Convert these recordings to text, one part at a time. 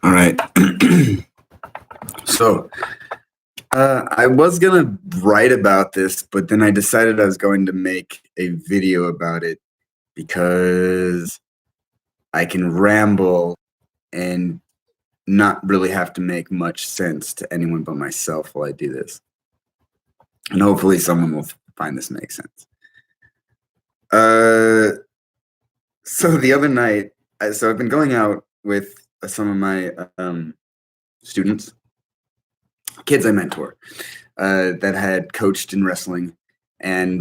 All right. So I was gonna write about this, but then I decided I was going to make a video about it because I can ramble and not really have to make much sense to anyone but myself while I do this. And hopefully someone will find this makes sense. Uh, so the other night, so I've been going out with some of my students, kids I mentor, that had coached in wrestling and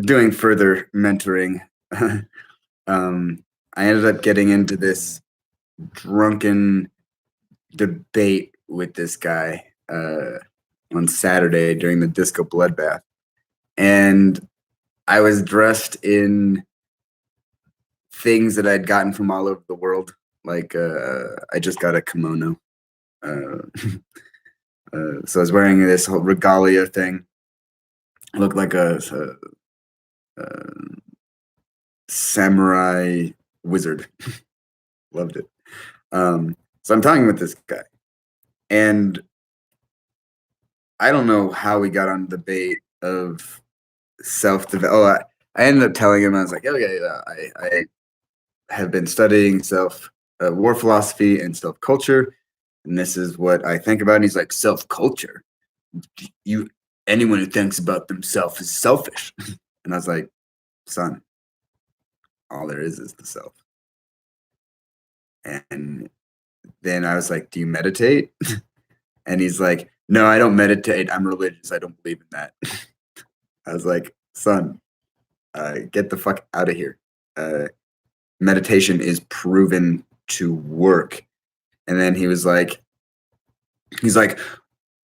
doing further mentoring. I ended up getting into this drunken debate with this guy on Saturday during the disco bloodbath. And I was dressed in things that I'd gotten from all over the world. Like I just got a kimono. Uh, so I was wearing this whole regalia thing. I looked like a samurai wizard. Loved it. So I'm talking with this guy, and I don't know how we got on the debate of self-development. I ended up telling him, I was like, "Oh yeah, I have been studying war philosophy and self-culture, and this is what I think about." And he's like, "Self-culture? You anyone who thinks about themselves is selfish." And I was like, "Son, all there is the self." And then I was like, "Do you meditate?" And he's like, "No, I don't meditate. I'm religious. I don't believe in that." I was like, "Son, get the fuck out of here. Uh, Meditation is proven to work." And then he's like,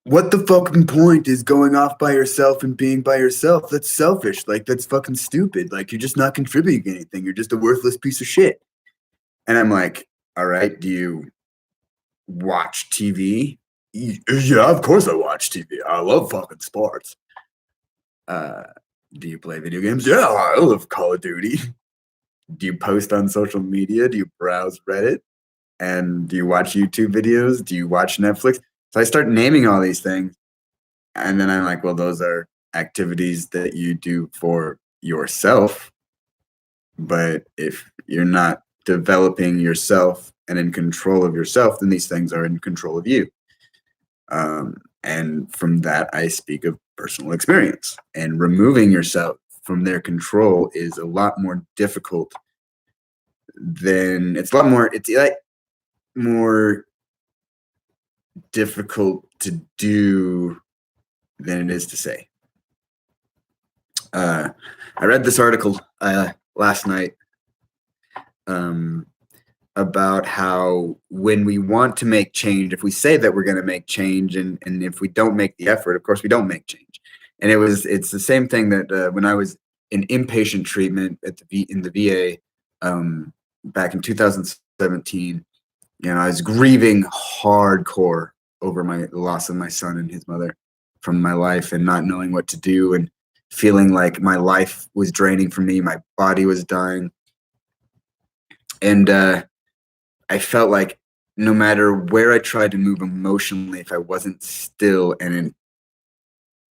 "What the fucking point is going off by yourself and being by yourself? That's selfish. Like, that's fucking stupid. Like, you're just not contributing anything. You're just a worthless piece of shit." And I'm like, "All right, do you watch TV?" Yeah, of course I watch TV. I love fucking sports. Uh, do you play video games? Yeah, I love Call of Duty. Do you post on social media? Do you browse Reddit? And do you watch YouTube videos? Do you watch Netflix? So I start naming all these things. And then I'm like, well, those are activities that you do for yourself. But if you're not developing yourself and in control of yourself, then these things are in control of you. And from that, I speak of personal experience. And removing yourself from their control is a lot more difficult than it's a lot more, it's like more difficult to do than it is to say. I read this article last night um, about how when we want to make change, if we say that we're going to make change, and if we don't make the effort, of course we don't make change. And it's the same thing that when I was in inpatient treatment in the VA back in 2017, I was grieving hardcore over the loss of my son and his mother from my life, and not knowing what to do, and feeling like my life was draining from me, my body was dying. And I felt like no matter where I tried to move emotionally, if I wasn't still and in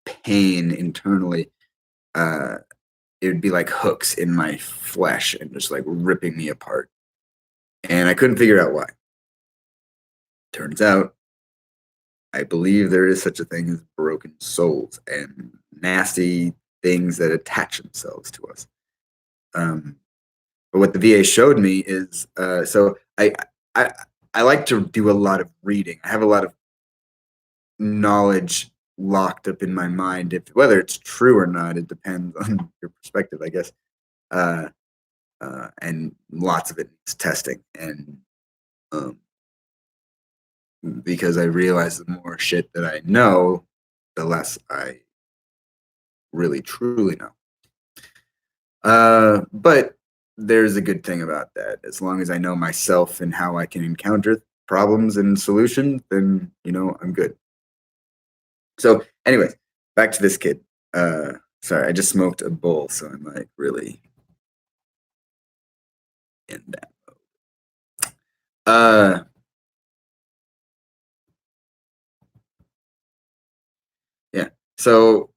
pain internally, uh, it would be like hooks in my flesh and just like ripping me apart. And I couldn't figure out why. Turns out, I believe there is such a thing as broken souls and nasty things that attach themselves to us. Um, but what the VA showed me is so I I like to do a lot of reading. I have a lot of knowledge locked up in my mind. If whether it's true or not, it depends on your perspective, I guess. Uh, and lots of it is testing, and um, because I realize the more shit that I know, the less I really truly know. But there's a good thing about that. As long as I know myself and how I can encounter problems and solutions, then I'm good. So, anyways, back to this kid. Sorry, I just smoked a bowl, so I'm like really in that. So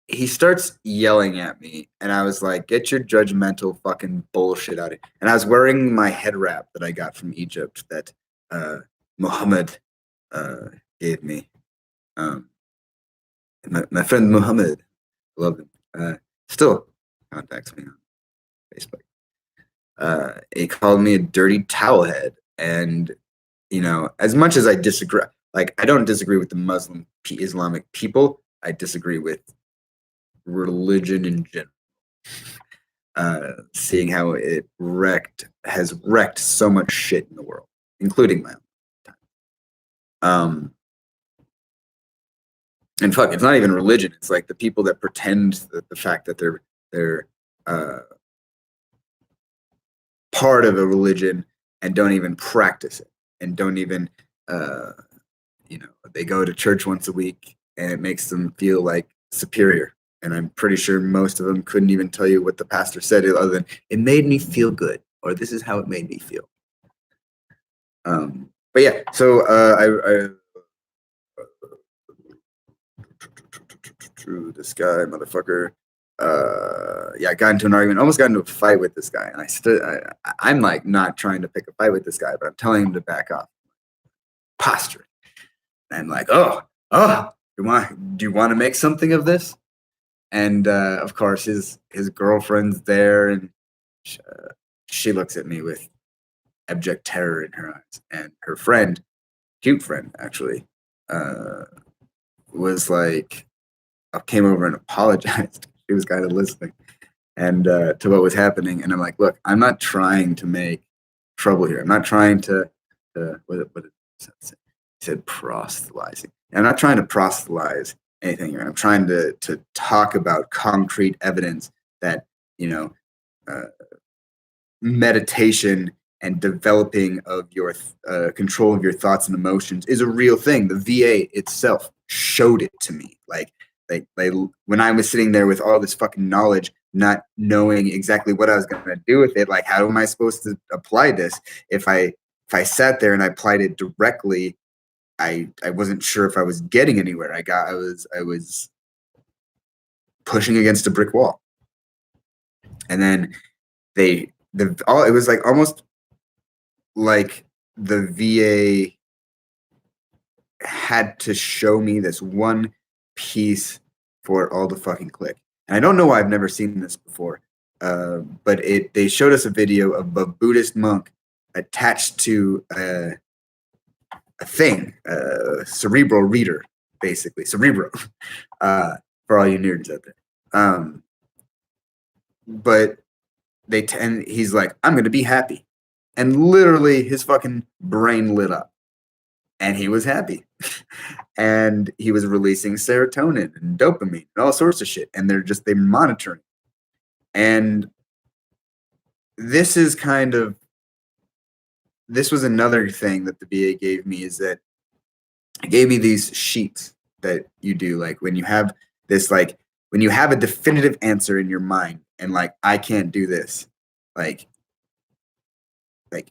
he starts yelling at me, and I was like, "Get your judgmental fucking bullshit out of here!" And I was wearing my head wrap that I got from Egypt that uh, Muhammad uh, gave me. Um, my friend Muhammad, love him. Still contacts me on Facebook. He called me a dirty towel head, and as much as I disagree, like I don't disagree with the Muslim Islamic people, I disagree with religion in general. Seeing how it has wrecked so much shit in the world, including my own time. And fuck, it's not even religion. It's like the people that pretend that the fact that they're uh, part of a religion and don't even practice it, and don't even they go to church once a week and it makes them feel like superior. And I'm pretty sure most of them couldn't even tell you what the pastor said other than it made me feel good, or this is how it made me feel. But yeah, so this guy, motherfucker. I got into an argument, almost got into a fight with this guy, and I'm like not trying to pick a fight with this guy, but I'm telling him to back off, posturing. And I'm like, oh, do you want to make something of this? And of course, his girlfriend's there, and she looks at me with abject terror in her eyes. And her friend, cute friend actually, was like, came over and apologized. She was kind of listening and to what was happening. And I'm like, look, I'm not trying to make trouble here. I'm not trying to what did it say? He said proselytizing. And I'm not trying to proselytize anything here. I'm trying to talk about concrete evidence that meditation and developing of your control of your thoughts and emotions is a real thing. The VA itself showed it to me. Like when I was sitting there with all this fucking knowledge, not knowing exactly what I was going to do with it, like how am I supposed to apply this? If I sat there and I applied it directly, I wasn't sure if I was getting anywhere. I was pushing against a brick wall. And then it was like almost like the VA had to show me this one piece for it all to fucking click. And I don't know why I've never seen this before, but they showed us a video of a Buddhist monk attached to a thing, cerebral reader, basically cerebro, for all you nerds out there. But he's like, I'm going to be happy. And literally his fucking brain lit up and he was happy. And he was releasing serotonin and dopamine and all sorts of shit. And they're monitoring. And this was another thing that the VA gave me, is that it gave me these sheets that you do, like when you have this, like when you have a definitive answer in your mind and like, I can't do this, like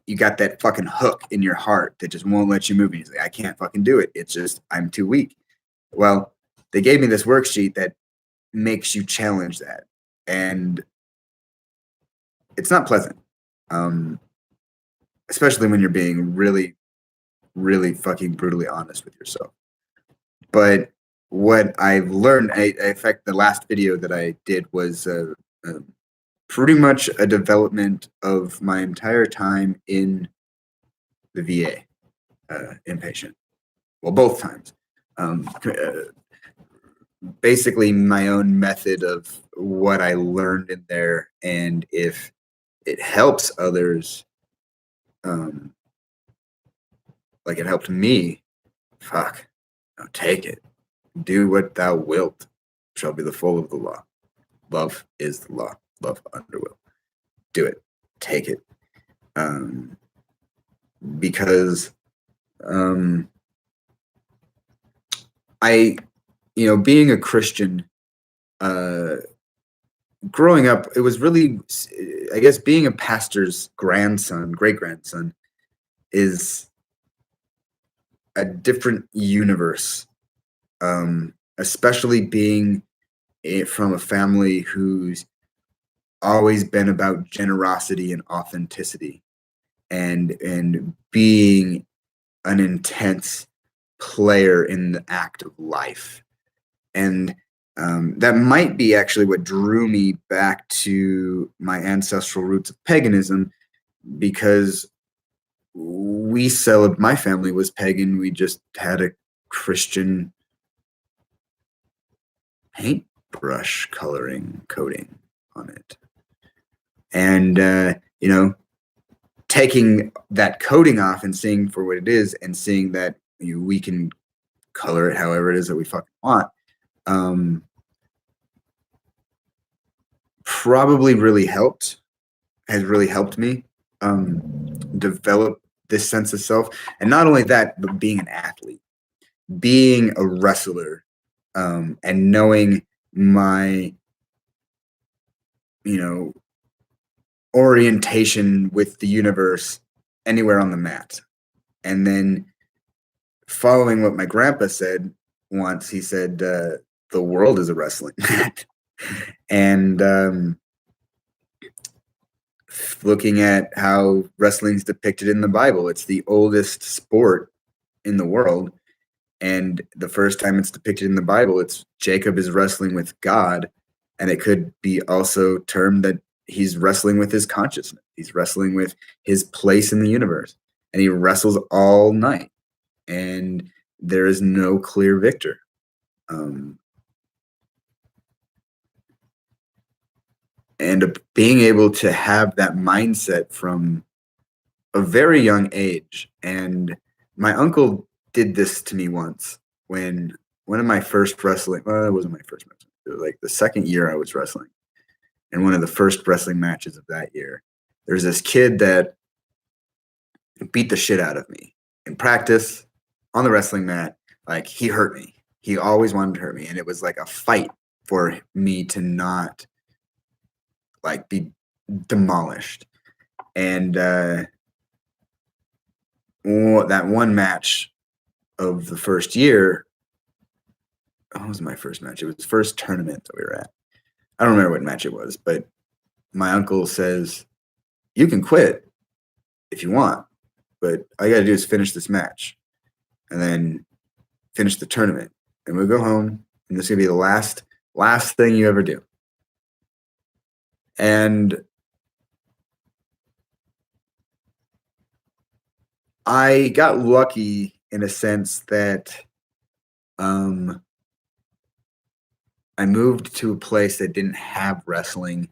you got that fucking hook in your heart that just won't let you move. And you're like, I can't fucking do it. It's just, I'm too weak. Well, they gave me this worksheet that makes you challenge that. And it's not pleasant. Especially when you're being really, really fucking brutally honest with yourself. But what I've learned, in fact, the last video that I did was pretty much a development of my entire time in the VA, inpatient. Well, both times. Basically, my own method of what I learned in there, and if it helps others, like it helped me, fuck, no, take it. Do what thou wilt, shall be the full of the law. Love is the law. Love under will. Do it. Take it. Because being a Christian, growing up, it was really, I guess, being a pastor's great grandson, is a different universe especially being from a family who's always been about generosity and authenticity, and being an intense player in the act of life. And that might be actually what drew me back to my ancestral roots of paganism, because my family was pagan. We just had a Christian paintbrush coloring coating on it. And, taking that coating off and seeing for what it is, and seeing that we can color it however it is that we fucking want, probably has really helped me develop this sense of self. And not only that, but being an athlete, being a wrestler, and knowing my, orientation with the universe anywhere on the mat. And then following what my grandpa said once, he said, the world is a wrestling mat. And looking at how wrestling is depicted in the Bible, it's the oldest sport in the world. And the first time it's depicted in the Bible, it's Jacob is wrestling with God. And it could be also termed that he's wrestling with his consciousness. He's wrestling with his place in the universe. And he wrestles all night. And there is no clear victor. And being able to have that mindset from a very young age. And my uncle did this to me once when one of my first wrestling, well, it wasn't my first wrestling, it was like the second year I was wrestling. And one of the first wrestling matches of that year, there's this kid that beat the shit out of me in practice on the wrestling mat. Like, he hurt me. He always wanted to hurt me. And it was like a fight for me to not like be demolished. And that one match of the first year, what was my first match? It was the first tournament that we were at. I don't remember what match it was, but my uncle says, you can quit if you want, but all you got to do is finish this match and then finish the tournament. And we'll go home, and this is going to be the last thing you ever do. And I got lucky in a sense that I moved to a place that didn't have wrestling.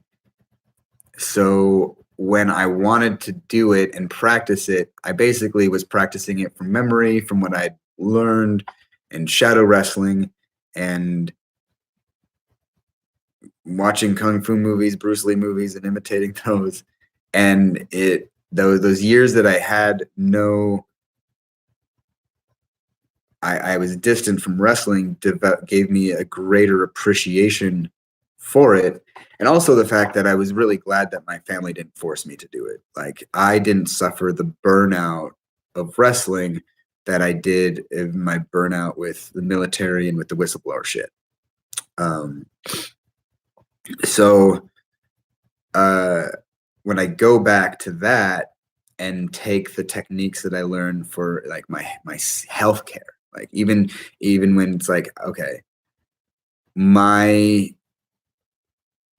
So when I wanted to do it and practice it, I basically was practicing it from memory, from what I'd learned in shadow wrestling and watching kung fu movies, Bruce Lee movies, and imitating those. And those years that I had I was distant from wrestling, gave me a greater appreciation for it. And also the fact that I was really glad that my family didn't force me to do it. Like, I didn't suffer the burnout of wrestling that I did in my burnout with the military and with the whistleblower shit. So when I go back to that and take the techniques that I learned for like my healthcare, like even when it's like, okay, my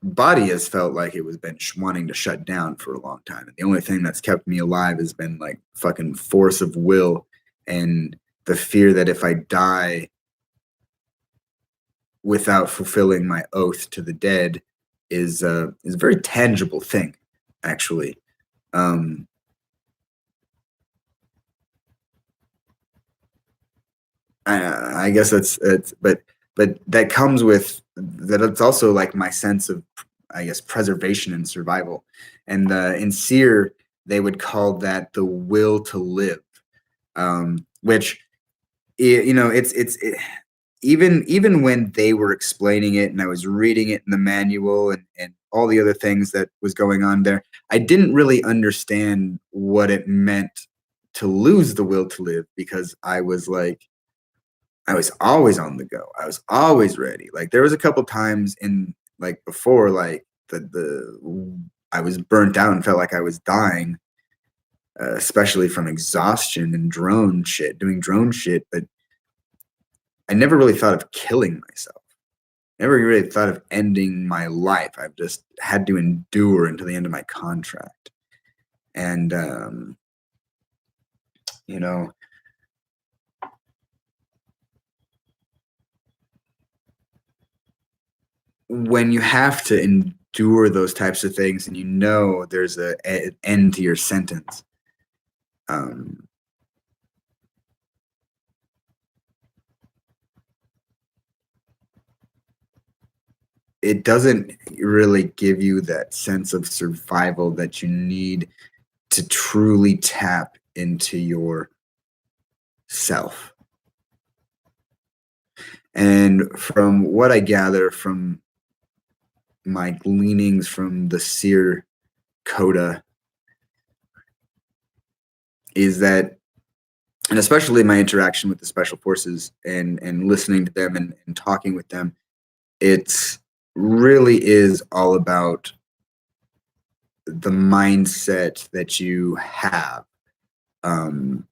body has felt like it was been wanting to shut down for a long time. And the only thing that's kept me alive has been like fucking force of will and the fear that if I die without fulfilling my oath to the dead is a very tangible thing, actually. I guess but that comes with that. It's also like my sense of, I guess, preservation and survival. And in Seer, they would call that the will to live, which, even when they were explaining it and I was reading it in the manual and all the other things that was going on there, I didn't really understand what it meant to lose the will to live, because I was like, I was always on the go. I was always ready. Like there was a couple times in like before like the I was burnt out and felt like I was dying, especially from exhaustion and doing drone shit. But I never really thought of killing myself. Never really thought of ending my life. I've just had to endure until the end of my contract. And you know, when you have to endure those types of things and you know there's an end to your sentence, um, it doesn't really give you that sense of survival that you need to truly tap into your self. And from what I gather from my gleanings from the seer coda is that, and especially my interaction with the special forces and listening to them and talking with them, it's really is all about the mindset that you have, um,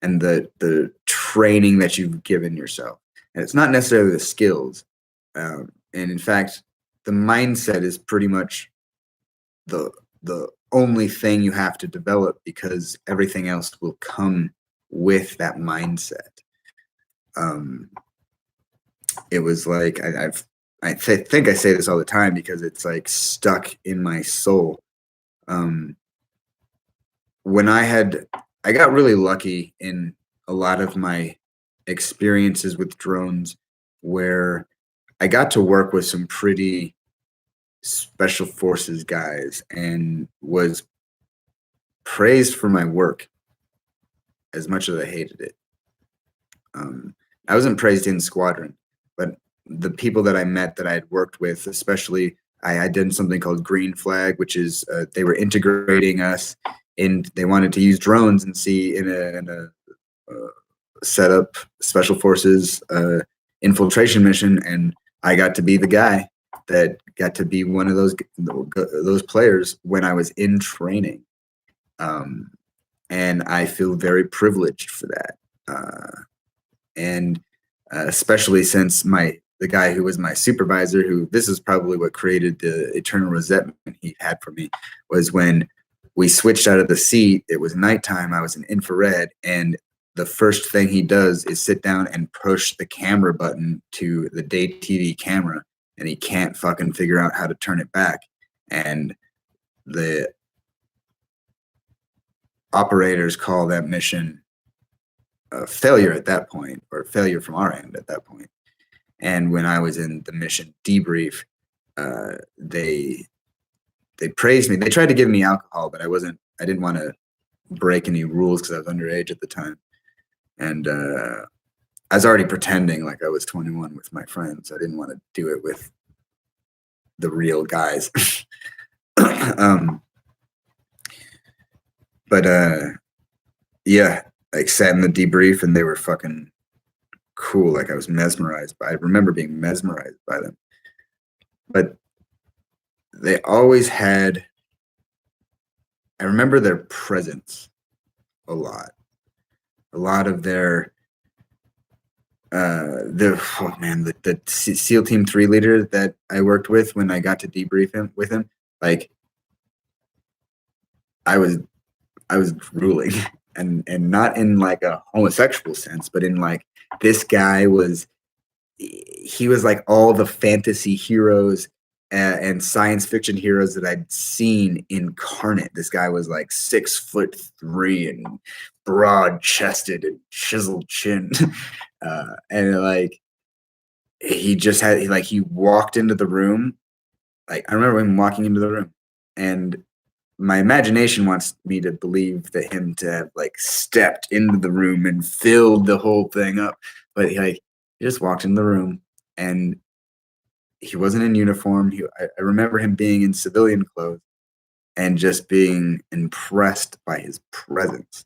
and the training that you've given yourself. And it's not necessarily the skills. And in fact, the mindset is pretty much the the only thing you have to develop because everything else will come with that mindset. Um, it was like think I say this all the time because it's like stuck in my soul. Um, when I got really lucky in a lot of my experiences with drones where I got to work with some pretty special forces guys and was praised for my work as much as I hated it. Um, I wasn't praised in squadron, but the people that I met that I had worked with, especially I did something called Green Flag, which is they were integrating us and they wanted to use drones and see in a set up special forces infiltration mission, and I got to be the guy that got to be one of those players when I was in training, um, and I feel very privileged for that. And especially since the guy who was my supervisor, who this is probably what created the eternal resentment he had for me, was when we switched out of the seat. It was nighttime. I was in infrared, and the first thing he does is sit down and push the camera button to the day TV camera, and he can't fucking figure out how to turn it back. And the operators call that mission a failure at that point, or failure from our end at that point. And when I was in the mission debrief, they praised me. They tried to give me alcohol, but I didn't want to break any rules because I was underage at the time. And I was already pretending like I was 21 with my friends. I didn't want to do it with the real guys. But yeah, like sat in the debrief and they were fucking cool. Like I was mesmerized I remember being mesmerized by them. But they always had, I remember their presence a lot. A lot of their the SEAL Team 3 leader that I worked with when I got to debrief him with him, like I was drooling and not in like a homosexual sense, but in like this guy was, he was like all the fantasy heroes and science fiction heroes that I'd seen incarnate. This guy was like 6'3" and broad chested and chiseled chin. And like he walked into the room. Like I remember him walking into the room, and my imagination wants me to believe that him to have like stepped into the room and filled the whole thing up. But he just walked in the room, and he wasn't in uniform. I remember him being in civilian clothes and just being impressed by his presence.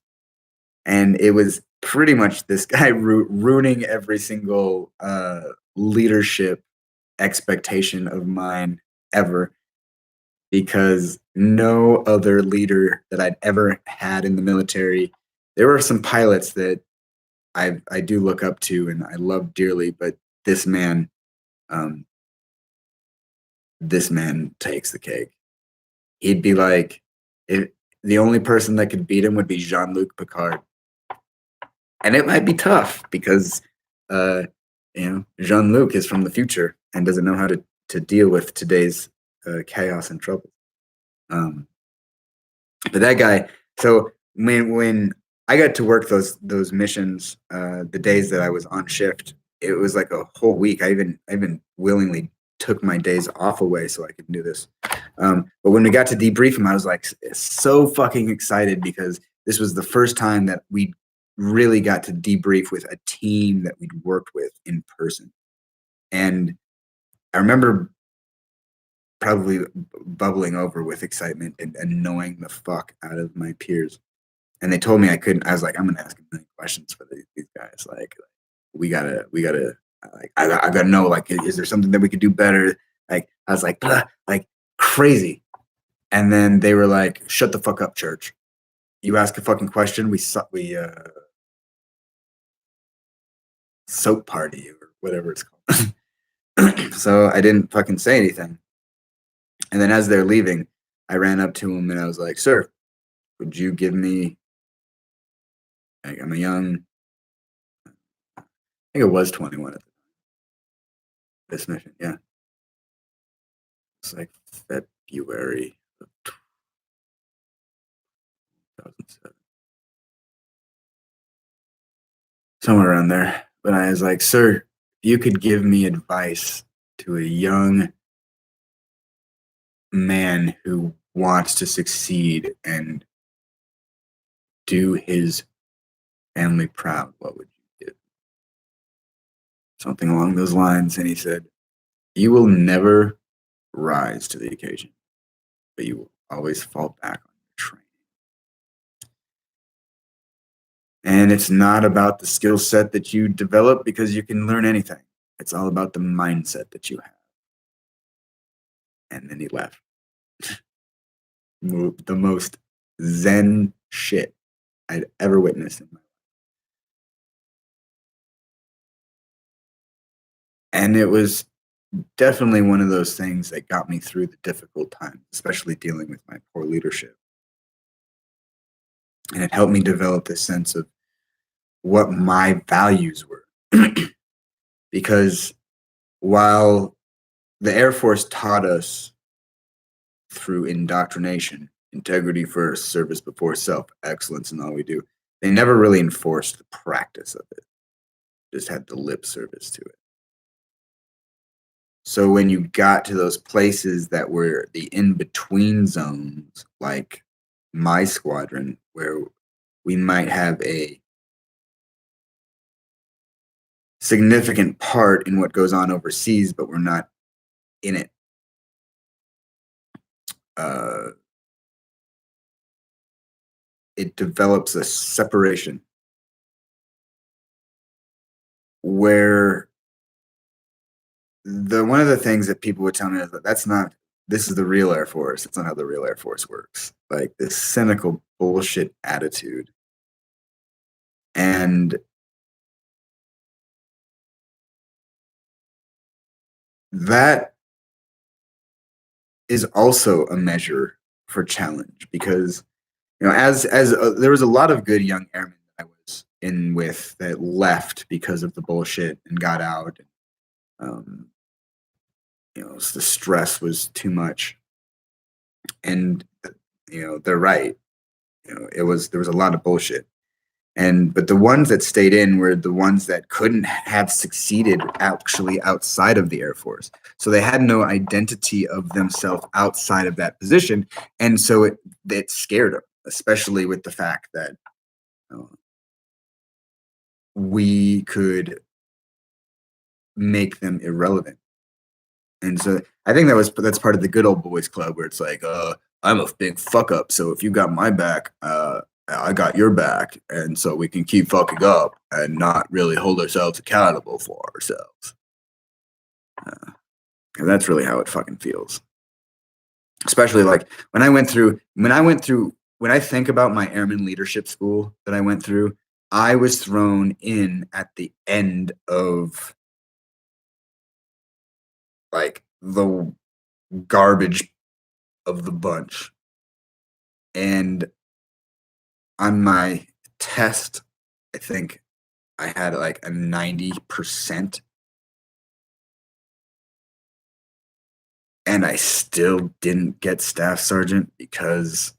And it was pretty much this guy ruining every single leadership expectation of mine ever, because no other leader that I'd ever had in the military. There were some pilots that I do look up to and I love dearly, but this man, um, this man takes the cake. He'd be like, the only person that could beat him would be Jean-Luc Picard, and it might be tough because uh, Jean-Luc is from the future and doesn't know how to deal with today's chaos and trouble. But that guy, so when I got to work those missions, the days that I was on shift, it was like a whole week. I even willingly took my days off away so I could do this. But when we got to debrief him, I was like so fucking excited because this was the first time that we really got to debrief with a team that we'd worked with in person. And I remember probably bubbling over with excitement and annoying the fuck out of my peers. And they told me I couldn't. I was like, I'm gonna ask a million questions for these guys. Like, we gotta, like, I gotta know, like, is there something that we could do better? Like, I was like crazy. And then they were like, shut the fuck up, church. You ask a fucking question, we soap party or whatever it's called. So I didn't fucking say anything. And then as they're leaving, I ran up to him and I was like, sir, would you give me, like, I'm a young, I think it was 21 at this mission. Yeah. It's like February of 2007. Somewhere around there. But I was like, sir, you could give me advice to a young man who wants to succeed and do his family proud, what would you give? Something along those lines. And he said, you will never rise to the occasion, but you will always fall back on your training. And it's not about the skill set that you develop, because you can learn anything. It's all about the mindset that you have. And then he left. The most zen shit I'd ever witnessed in my life. And it was definitely one of those things that got me through the difficult times, especially dealing with my poor leadership. And it helped me develop this sense of what my values were. Because while the Air Force taught us through indoctrination, integrity first, service before self, excellence in all we do, they never really enforced the practice of it. Just had the lip service to it. So when you got to those places that were the in-between zones, like my squadron, where we might have a significant part in what goes on overseas, but we're not in it. It develops a separation where one of the things that people would tell me is that this is the real Air Force. It's not how the real Air Force works. Like this cynical bullshit attitude. And that is also a measure for challenge, because as there was a lot of good young airmen that I was in with that left because of the bullshit and got out. The stress was too much, and they're right. There was a lot of bullshit, but the ones that stayed in were the ones that couldn't have succeeded actually outside of the Air Force. So they had no identity of themselves outside of that position, and so it scared them, especially with the fact that we could make them irrelevant. And so I think that's part of the good old boys club, where it's like, I'm a big fuck up, so if you got my back, I got your back, and so we can keep fucking up and not really hold ourselves accountable for ourselves. And that's really how it fucking feels. Especially like when I think about my airman leadership school that I went through, I was thrown in at the end of like the garbage of the bunch. And on my test, I think I had like a 90%, and I still didn't get staff sergeant because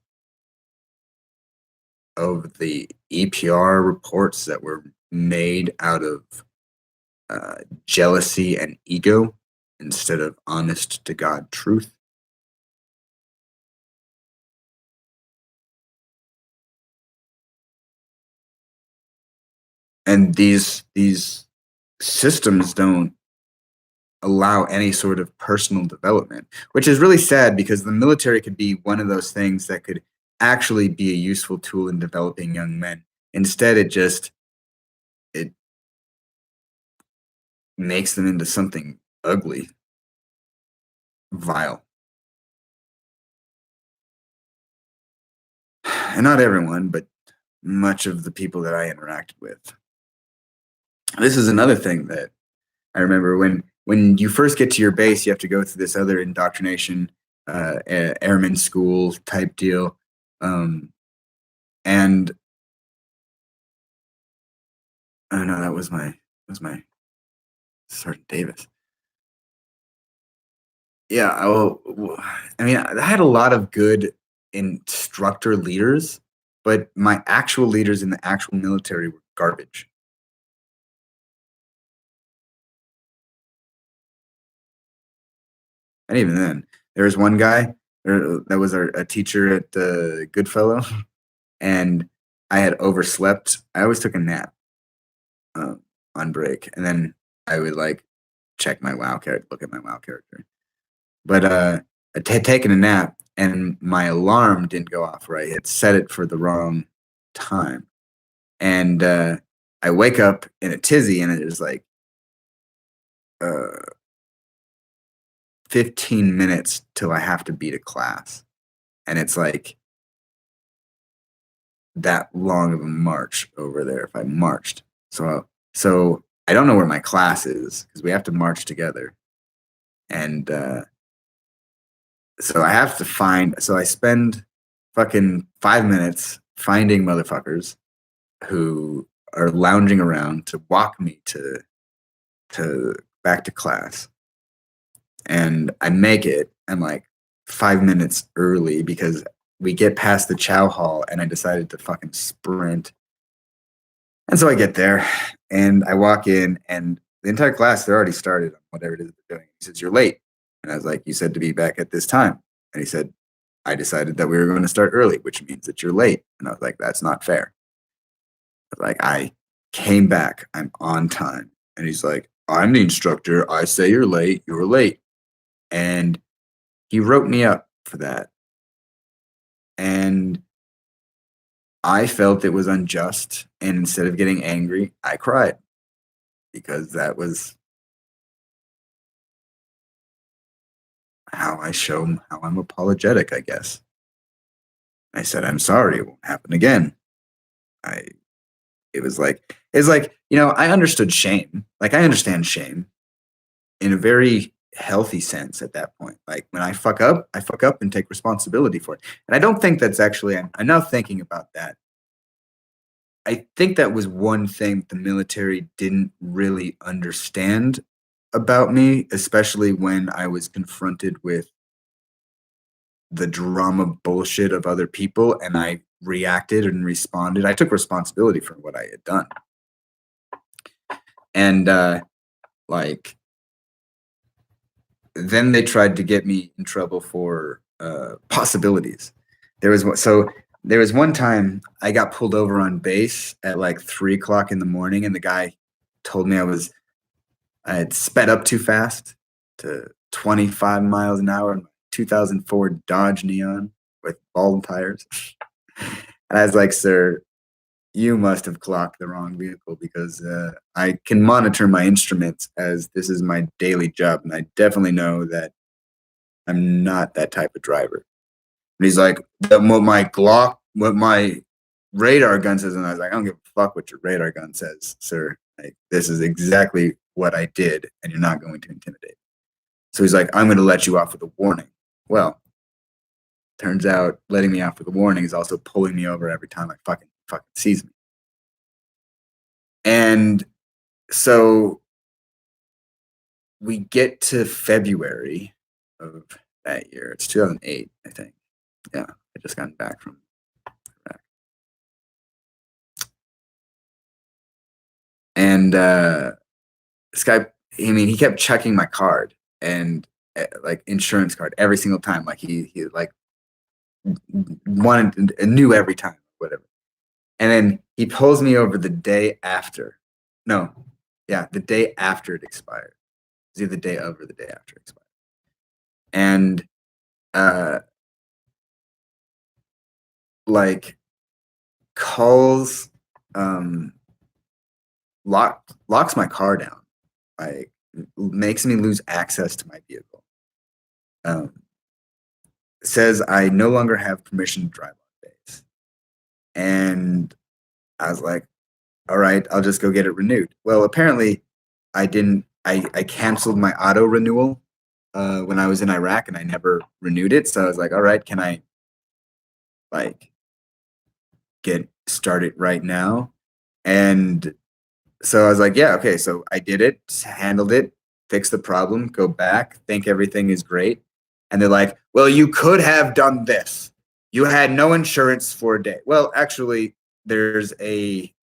of the EPR reports that were made out of jealousy and ego instead of honest to God truth. And these systems don't allow any sort of personal development, which is really sad because the military could be one of those things that could actually be a useful tool in developing young men. Instead, it makes them into something ugly, vile. And not everyone, but much of the people that I interacted with. This is another thing that I remember when you first get to your base, you have to go through this other indoctrination, airman school type deal, and oh no, that was my Sergeant Davis. Yeah, I mean, I had a lot of good instructor leaders, but my actual leaders in the actual military were garbage. And even then, there was one guy that was a teacher at Goodfellow, and I had overslept. I always took a nap on break, and then I would like check my WoW character, look at my WoW character. But I had taken a nap, and my alarm didn't go off right. I had set it for the wrong time, and I wake up in a tizzy, and it was like 15 minutes till I have to be to class, and it's like that long of a march over there if I marched. So I don't know where my class is because we have to march together, and so I have to find. So I spend fucking 5 minutes finding motherfuckers who are lounging around to walk me to back to class, and I make it. I'm like 5 minutes early because we get past the chow hall, and I decided to fucking sprint. And so I get there, and I walk in, and the entire class, they're already started on whatever it is they're doing. He says, "You're late." And I was like, "You said to be back at this time." And he said, "I decided that we were going to start early, which means that you're late." And I was like, "That's not fair." I was like, "I came back. I'm on time." And he's like, "I'm the instructor. I say you're late. You're late." And he wrote me up for that. And I felt it was unjust. And instead of getting angry, I cried because that was how I show how I'm apologetic, I guess. I said, "I'm sorry, it won't happen again." I it's like, I understood shame. Like I understand shame in a very healthy sense at that point. Like when I fuck up and take responsibility for it. And I don't think that's actually I'm now thinking about that. I think that was one thing the military didn't really understand about me, especially when I was confronted with the drama bullshit of other people and I reacted and responded. I took responsibility for what I had done. And like then they tried to get me in trouble for possibilities. There was one time I got pulled over on base at like 3 o'clock in the morning, and the guy told me I had sped up too fast to 25 miles an hour in my 2004 Dodge Neon with bald tires. And I was like, sir, you must have clocked the wrong vehicle because I can monitor my instruments as this is my daily job. And I definitely know that I'm not that type of driver. And he's like, what my radar gun says. And I was like, I don't give a fuck what your radar gun says, sir. Like, this is exactly what I did, and you're not going to intimidate. So he's like, I'm going to let you off with a warning. Well, turns out letting me off with a warning is also pulling me over every time I fucking sees me. And so we get to February of that year. It's 2008, I think. Yeah, I just gotten back from Iraq. And this guy, I mean, he kept checking my card and like insurance card every single time. Like he like wanted knew every time, whatever. And then he pulls me over the day after. No, yeah, the day after it expired. It was either the day of or the day after it expired. And like calls locks my car down, like makes me lose access to my vehicle, says I no longer have permission to drive on base. And I was like, all right, I'll just go get it renewed. Well, apparently I didn't. I canceled my auto renewal when I was in Iraq, and I never renewed it. So I was like, all right, can I like get started right now? And so I was like, yeah, okay. So I did it, handled it, fixed the problem, go back, think everything is great. And they're like, well, you could have done this. You had no insurance for a day. Well, actually, there's a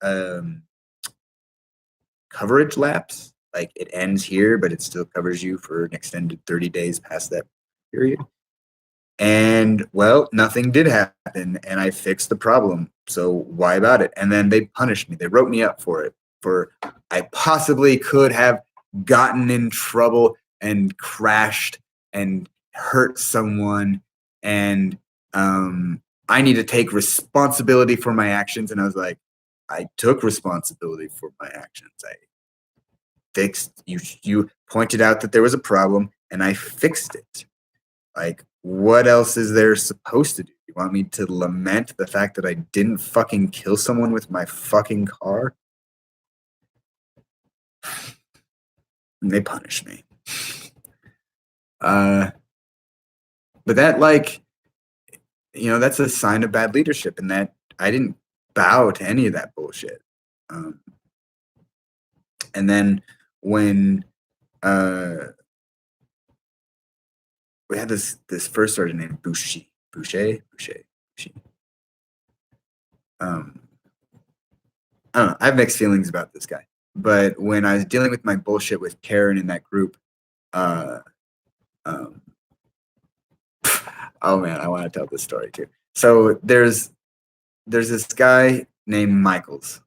coverage lapse. Like it ends here, but it still covers you for an extended 30 days past that period. And well, nothing did happen, and I fixed the problem. So why about it? And then they punished me. They wrote me up for it. For I possibly could have gotten in trouble and crashed and hurt someone, and I need to take responsibility for my actions. And I was like, I took responsibility for my actions. I fixed you. You pointed out that there was a problem, and I fixed it. Like, what else is there supposed to do? You want me to lament the fact that I didn't fucking kill someone with my fucking car? And they punished me. But that, like, you know, that's a sign of bad leadership, and that I didn't bow to any of that bullshit. And then when we had this first sergeant named Boucher. I don't know. I have mixed feelings about this guy. But when I was dealing with my bullshit with Karen in that group, oh man, I want to tell this story too. So there's this guy named Michaels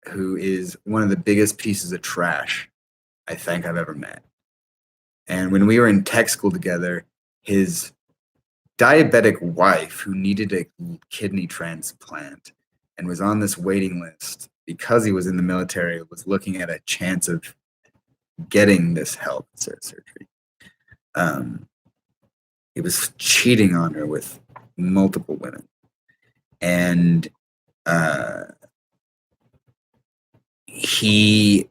who is one of the biggest pieces of trash I think I've ever met. And when we were in tech school together, his diabetic wife, who needed a kidney transplant and was on this waiting list because he was in the military, was looking at a chance of getting this help surgery. He was cheating on her with multiple women. And he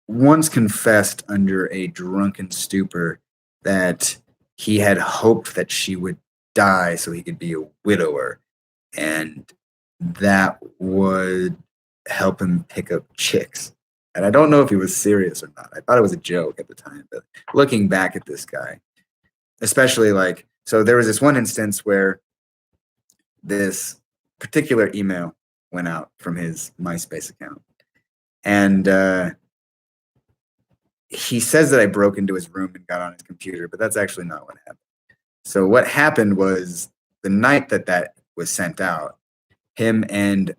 once confessed under a drunken stupor that he had hoped that she would die so he could be a widower, and that would help him pick up chicks. And I don't know if he was serious or not. I thought it was a joke at the time, but looking back at this guy, especially like, so there was this one instance where this particular email went out from his MySpace account, and he says that I broke into his room and got on his computer, but that's actually not what happened. So what happened was the night that was sent out, him and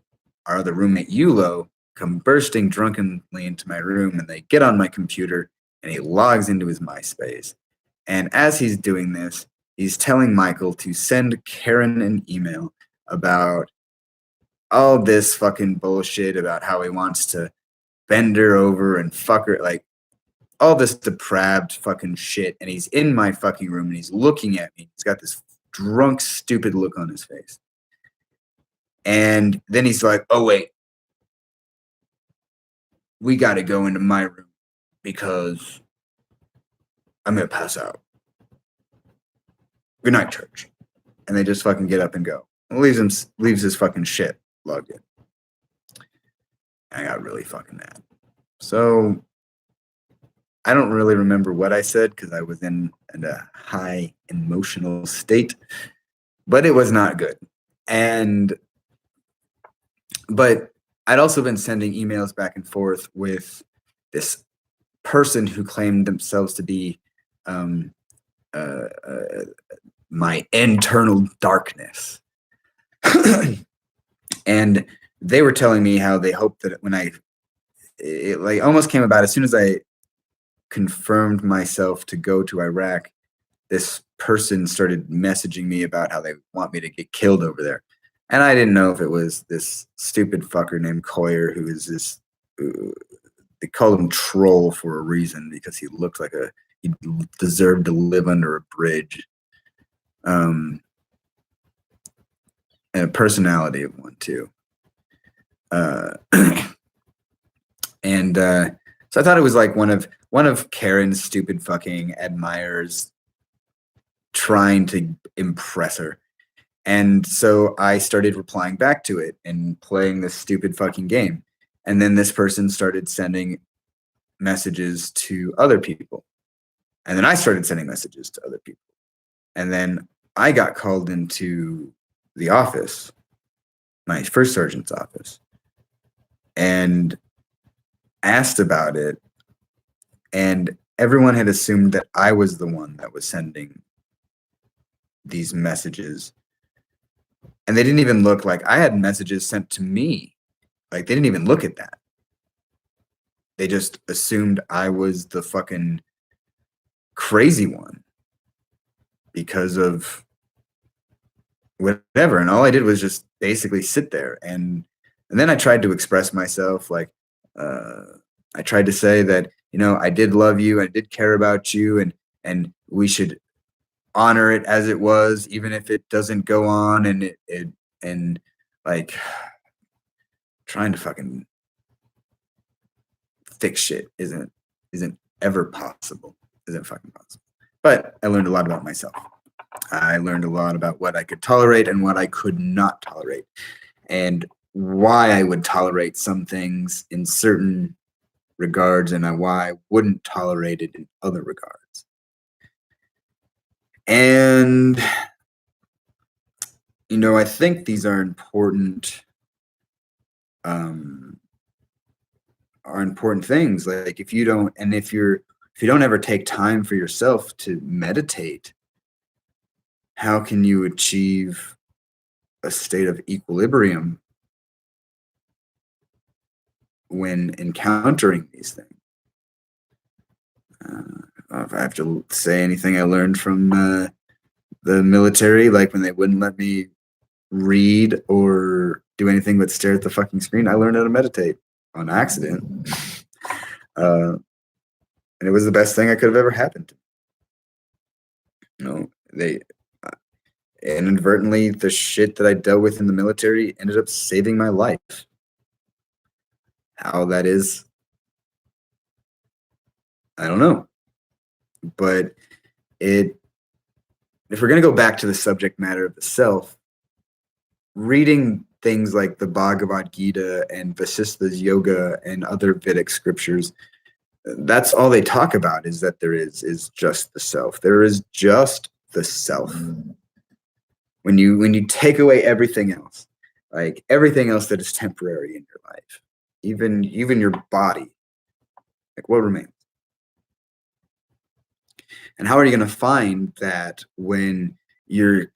our other roommate, Yulo, come bursting drunkenly into my room, and they get on my computer, and he logs into his MySpace. And as he's doing this, He's telling Michael to send Karen an email about all this fucking bullshit about how he wants to bend her over and fuck her, like all this depraved fucking shit. And he's in my fucking room and he's looking at me. He's got this drunk, stupid look on his face. And then he's like, oh, wait, we got to go into my room because I'm going to pass out. Good night, church. And they just fucking get up and go. And leaves his fucking shit lugged in. I got really fucking mad. So I don't really remember what I said because I was in a high emotional state, but it was not good. But I'd also been sending emails back and forth with this person who claimed themselves to be my internal darkness. And they were telling me how they hoped that when it like almost came about as soon as I confirmed myself to go to Iraq, this person started messaging me about how they want me to get killed over there. And I didn't know if it was this stupid fucker named Coyer, who is this, they called him Troll for a reason, because he looked like he deserved to live under a bridge. And a personality of one too. So I thought it was like one of Karen's stupid fucking admirers trying to impress her. And so I started replying back to it and playing this stupid fucking game. And then this person started sending messages to other people. And then I started sending messages to other people. And then I got called into the office, my first sergeant's office, and asked about it. And everyone had assumed that I was the one that was sending these messages. And they didn't even look like I had messages sent to me. Like, they didn't even look at that. They just assumed I was the fucking crazy one because of whatever. And all I did was just basically sit there. And then I tried to express myself. Like, I tried to say that, I did love you. I did care about you. And we should honor it as it was, even if it doesn't go on. And like trying to fucking fix shit isn't ever possible. Isn't fucking possible. But I learned a lot about myself. I learned a lot about what I could tolerate and what I could not tolerate, and why I would tolerate some things in certain regards and why I wouldn't tolerate it in other regards. And I think these are important things. Like, if you don't ever take time for yourself to meditate, how can you achieve a state of equilibrium when encountering these things? If I have to say anything I learned from the military, like when they wouldn't let me read or do anything but stare at the fucking screen, I learned how to meditate on accident. And it was the best thing that could have ever happened to me. They inadvertently, the shit that I dealt with in the military ended up saving my life. How that is, I don't know. But if we're going to go back to the subject matter of the self, reading things like the Bhagavad Gita and Vasistha's Yoga and other Vedic scriptures, that's all they talk about, is that there is just the self. There is just the self. When you take away everything else, like everything else that is temporary in your life, even your body, like, what remains? And how are you going to find that when you're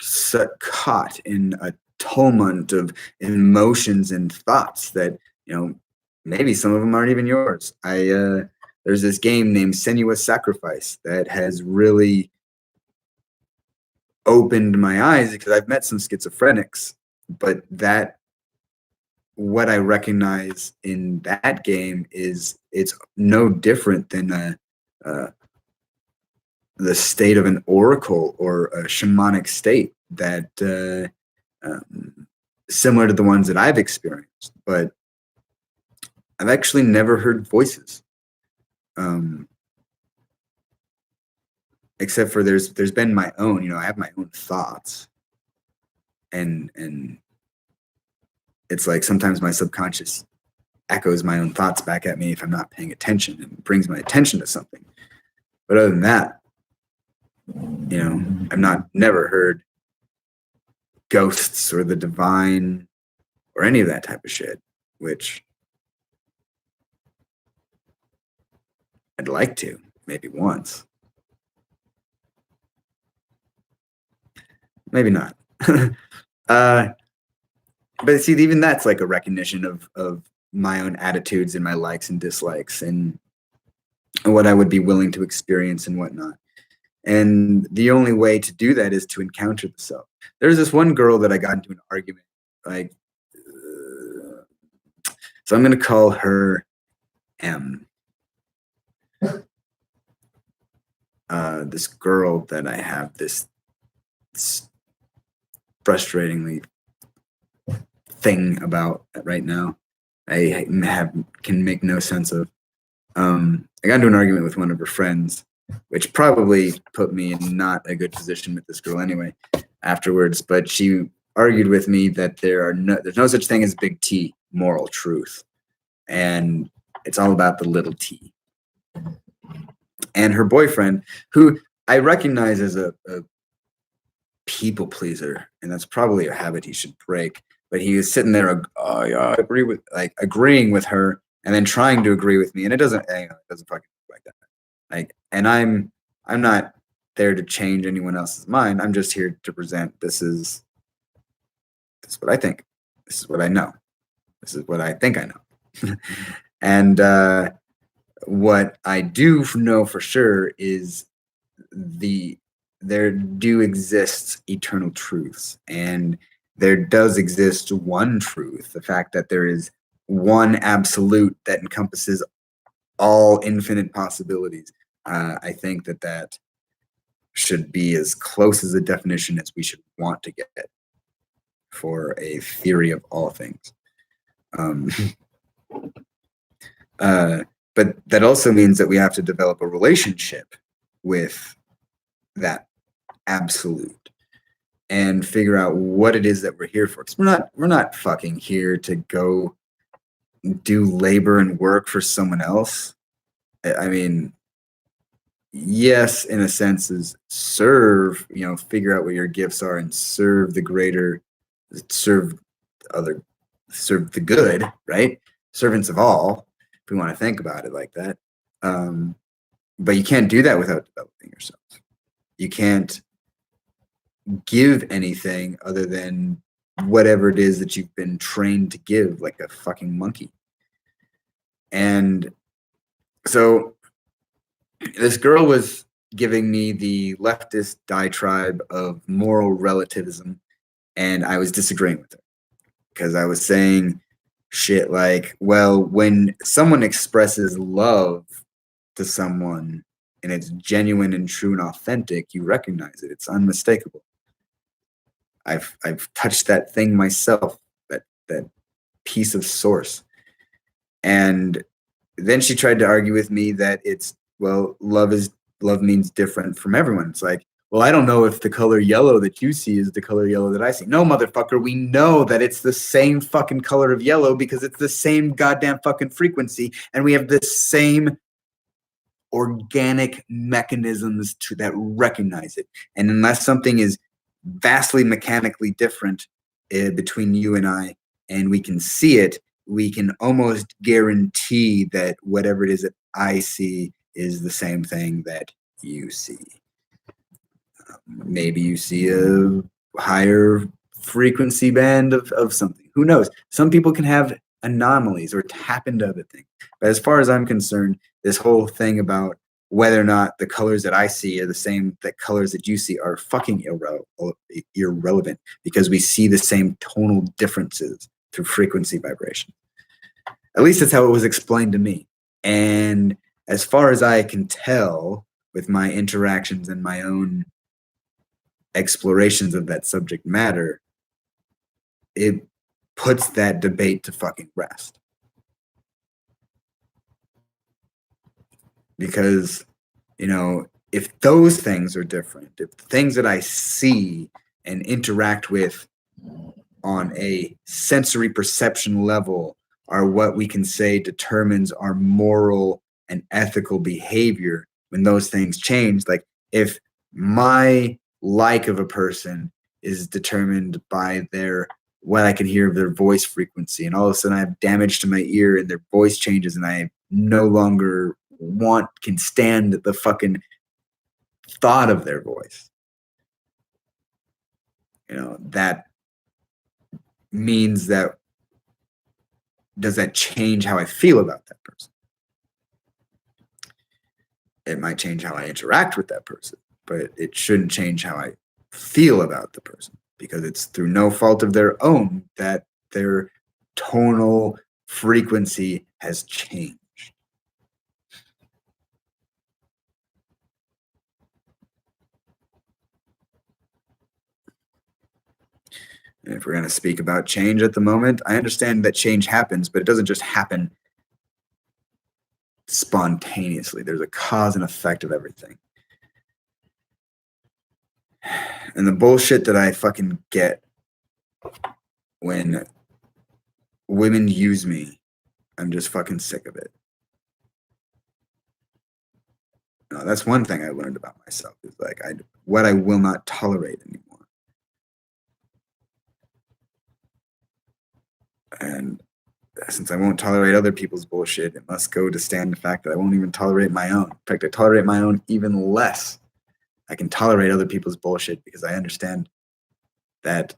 caught in a tumult of emotions and thoughts that, maybe some of them aren't even yours? There's this game named Senua's Sacrifice that has really opened my eyes, because I've met some schizophrenics, but that what I recognize in that game is it's no different than the state of an oracle or a shamanic state that similar to the ones that I've experienced, but I've actually never heard voices. Except for there's been my own, I have my own thoughts, and it's like sometimes my subconscious echoes my own thoughts back at me if I'm not paying attention, and brings my attention to something. But other than that, I've never heard ghosts or the divine or any of that type of shit, which I'd like to, maybe once. Maybe not. But see, even that's like a recognition of my own attitudes and my likes and dislikes and what I would be willing to experience and whatnot. And the only way to do that is to encounter the self. There's this one girl that I got into an argument, like, so I'm going to call her M. This girl that I have this frustratingly thing about right now, I can make no sense of. I got into an argument with one of her friends, which probably put me in not a good position with this girl anyway afterwards. But she argued with me that there's no such thing as big T, moral truth, and it's all about the little t. And her boyfriend, who I recognize as a people pleaser, and that's probably a habit he should break, but he was sitting there, agreeing with her, and then trying to agree with me, and it doesn't fucking work like that. Like, and I'm not there to change anyone else's mind. I'm just here to present. This is what I think. This is what I know. This is what I think I know. And what I do know for sure is there do exist eternal truths, and there does exist one truth, the fact that there is one absolute that encompasses all infinite possibilities. I think that should be as close as a definition as we should want to get for a theory of all things. But that also means that we have to develop a relationship with that absolute and figure out what it is that we're here for. Because we're not fucking here to go do labor and work for someone else. I mean, yes, in a sense, is serve, figure out what your gifts are and serve the greater, serve the good, right? Servants of all, if we want to think about it like that. But you can't do that without developing yourself. You can't give anything other than whatever it is that you've been trained to give, like a fucking monkey. And so this girl was giving me the leftist diatribe of moral relativism, and I was disagreeing with her because I was saying shit like, well, when someone expresses love to someone and it's genuine and true and authentic, you recognize it. It's unmistakable. I've touched that thing myself, that piece of source. And then she tried to argue with me that love means different from everyone. It's like, well, I don't know if the color yellow that you see is the color yellow that I see. No, motherfucker, we know that it's the same fucking color of yellow because it's the same goddamn fucking frequency, and we have the same organic mechanisms that recognize it. And unless something is vastly mechanically different between you and I, and we can see it, we can almost guarantee that whatever it is that I see is the same thing that you see. Maybe you see a higher frequency band of something. Who knows? Some people can have anomalies or tap into other things. But as far as I'm concerned, this whole thing about whether or not the colors that I see are the same that colors that you see are fucking irrelevant because we see the same tonal differences through frequency vibration. At least that's how it was explained to me. And as far as I can tell with my interactions and my own explorations of that subject matter, it puts that debate to fucking rest. Because, you know, if those things are different, if the things that I see and interact with on a sensory perception level are what we can say determines our moral and ethical behavior, when those things change, like if my like of a person is determined by their what I can hear of their voice frequency, and all of a sudden I have damage to my ear and their voice changes and I no longer can stand the fucking thought of their voice, you know, that means that, does that change how I feel about that person? It might change how I interact with that person, but it shouldn't change how I feel about the person, because it's through no fault of their own that their tonal frequency has changed. And if we're going to speak about change at the moment, I understand that change happens, but it doesn't just happen spontaneously. There's a cause and effect of everything. And the bullshit that I fucking get when women use me, I'm just fucking sick of it. No, that's one thing I learned about myself, is like what I will not tolerate anymore. And since I won't tolerate other people's bullshit, it must go to stand the fact that I won't even tolerate my own. In fact, I tolerate my own even less. I can tolerate other people's bullshit because I understand that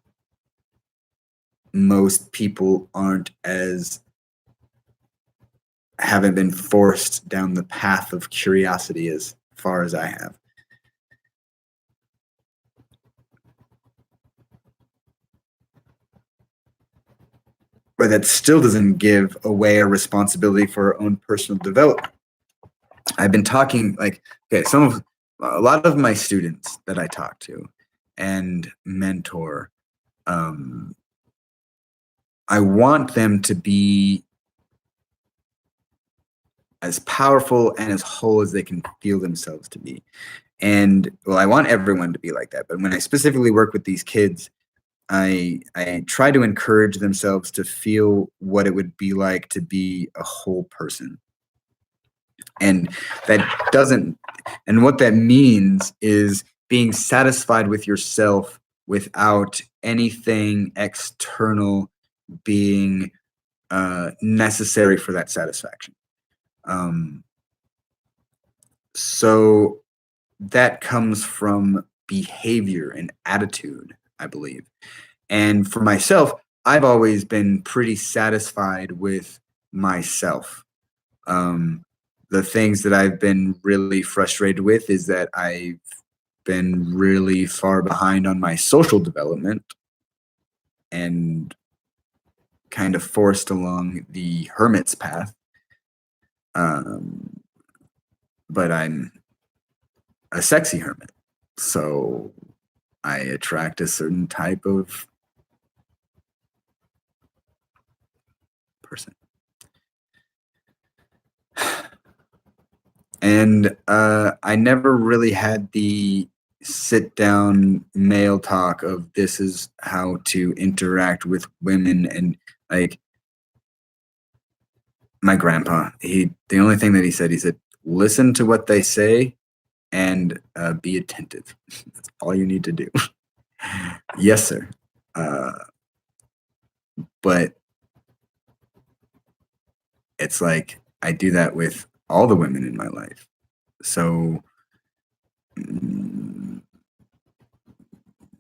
most people haven't been forced down the path of curiosity as far as I have. But that still doesn't give away a responsibility for our own personal development. I've been talking, like, okay, a lot of my students that I talk to and mentor, I want them to be as powerful and as whole as they can feel themselves to be. And well, I want everyone to be like that. But when I specifically work with these kids, I try to encourage themselves to feel what it would be like to be a whole person. And what that means is being satisfied with yourself without anything external being necessary for that satisfaction. So that comes from behavior and attitude, I believe. And for myself, I've always been pretty satisfied with myself. The things that I've been really frustrated with is that I've been really far behind on my social development and kind of forced along the hermit's path. But I'm a sexy hermit, so I attract a certain type of person. And I never really had the sit down male talk of this is how to interact with women. And like my grandpa, the only thing that he said, listen to what they say and be attentive. That's all you need to do. Yes, sir. But it's like I do that with all the women in my life. So,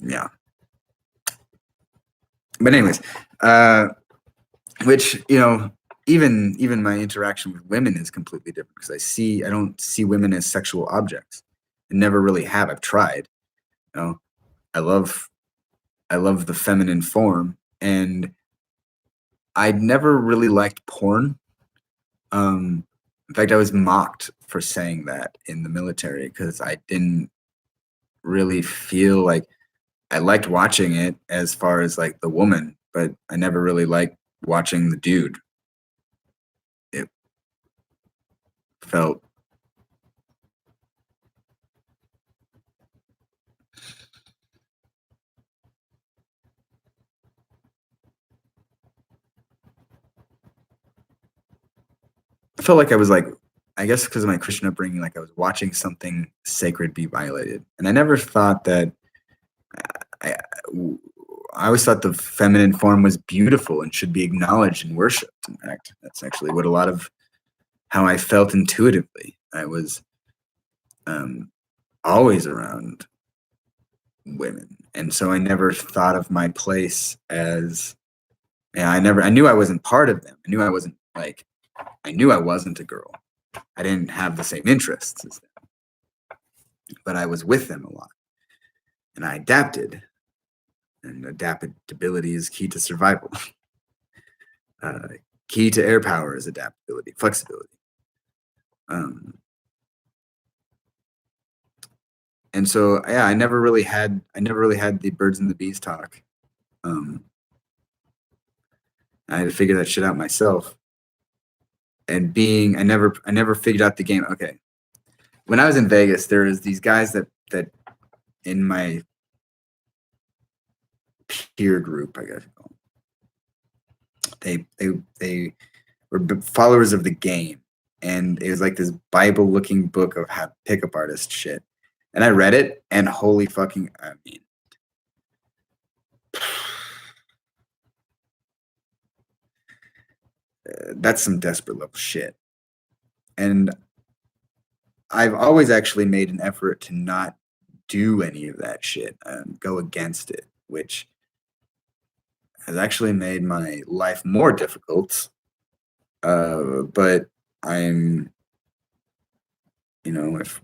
yeah. But anyways, which, you know, even my interaction with women is completely different because I don't see women as sexual objects. I never really have. I've tried. You know, I love I love the feminine form, and I never really liked porn. Um, in fact, I was mocked for saying that in the military because I didn't really feel like I liked watching it as far as like the woman, but I never really liked watching the dude. It felt I felt like I was like, I guess because of my Christian upbringing, like I was watching something sacred be violated, and I never thought that. I, I always thought the feminine form was beautiful and should be acknowledged and worshipped. In fact, that's actually what a lot of how I felt intuitively. I was um, always around women, and so I never thought of my place as. Yeah, I knew I wasn't part of them. I knew I wasn't like. I knew I wasn't a girl. I didn't have the same interests as them, but I was with them a lot, and I adapted. And adaptability is key to survival. Uh, Key to air power is adaptability, flexibility. Um, and so yeah, I never really had the birds and the bees talk. Um, I had to figure that shit out myself. And I never figured out the game. Okay, when I was in Vegas, there was these guys that in my peer group, I guess they were followers of the game, and it was like this Bible looking book of how pickup artist shit. And I read it, and holy fucking, I mean, that's some desperate level shit. And I've always actually made an effort to not do any of that shit, go against it, which has actually made my life more difficult. But I'm, if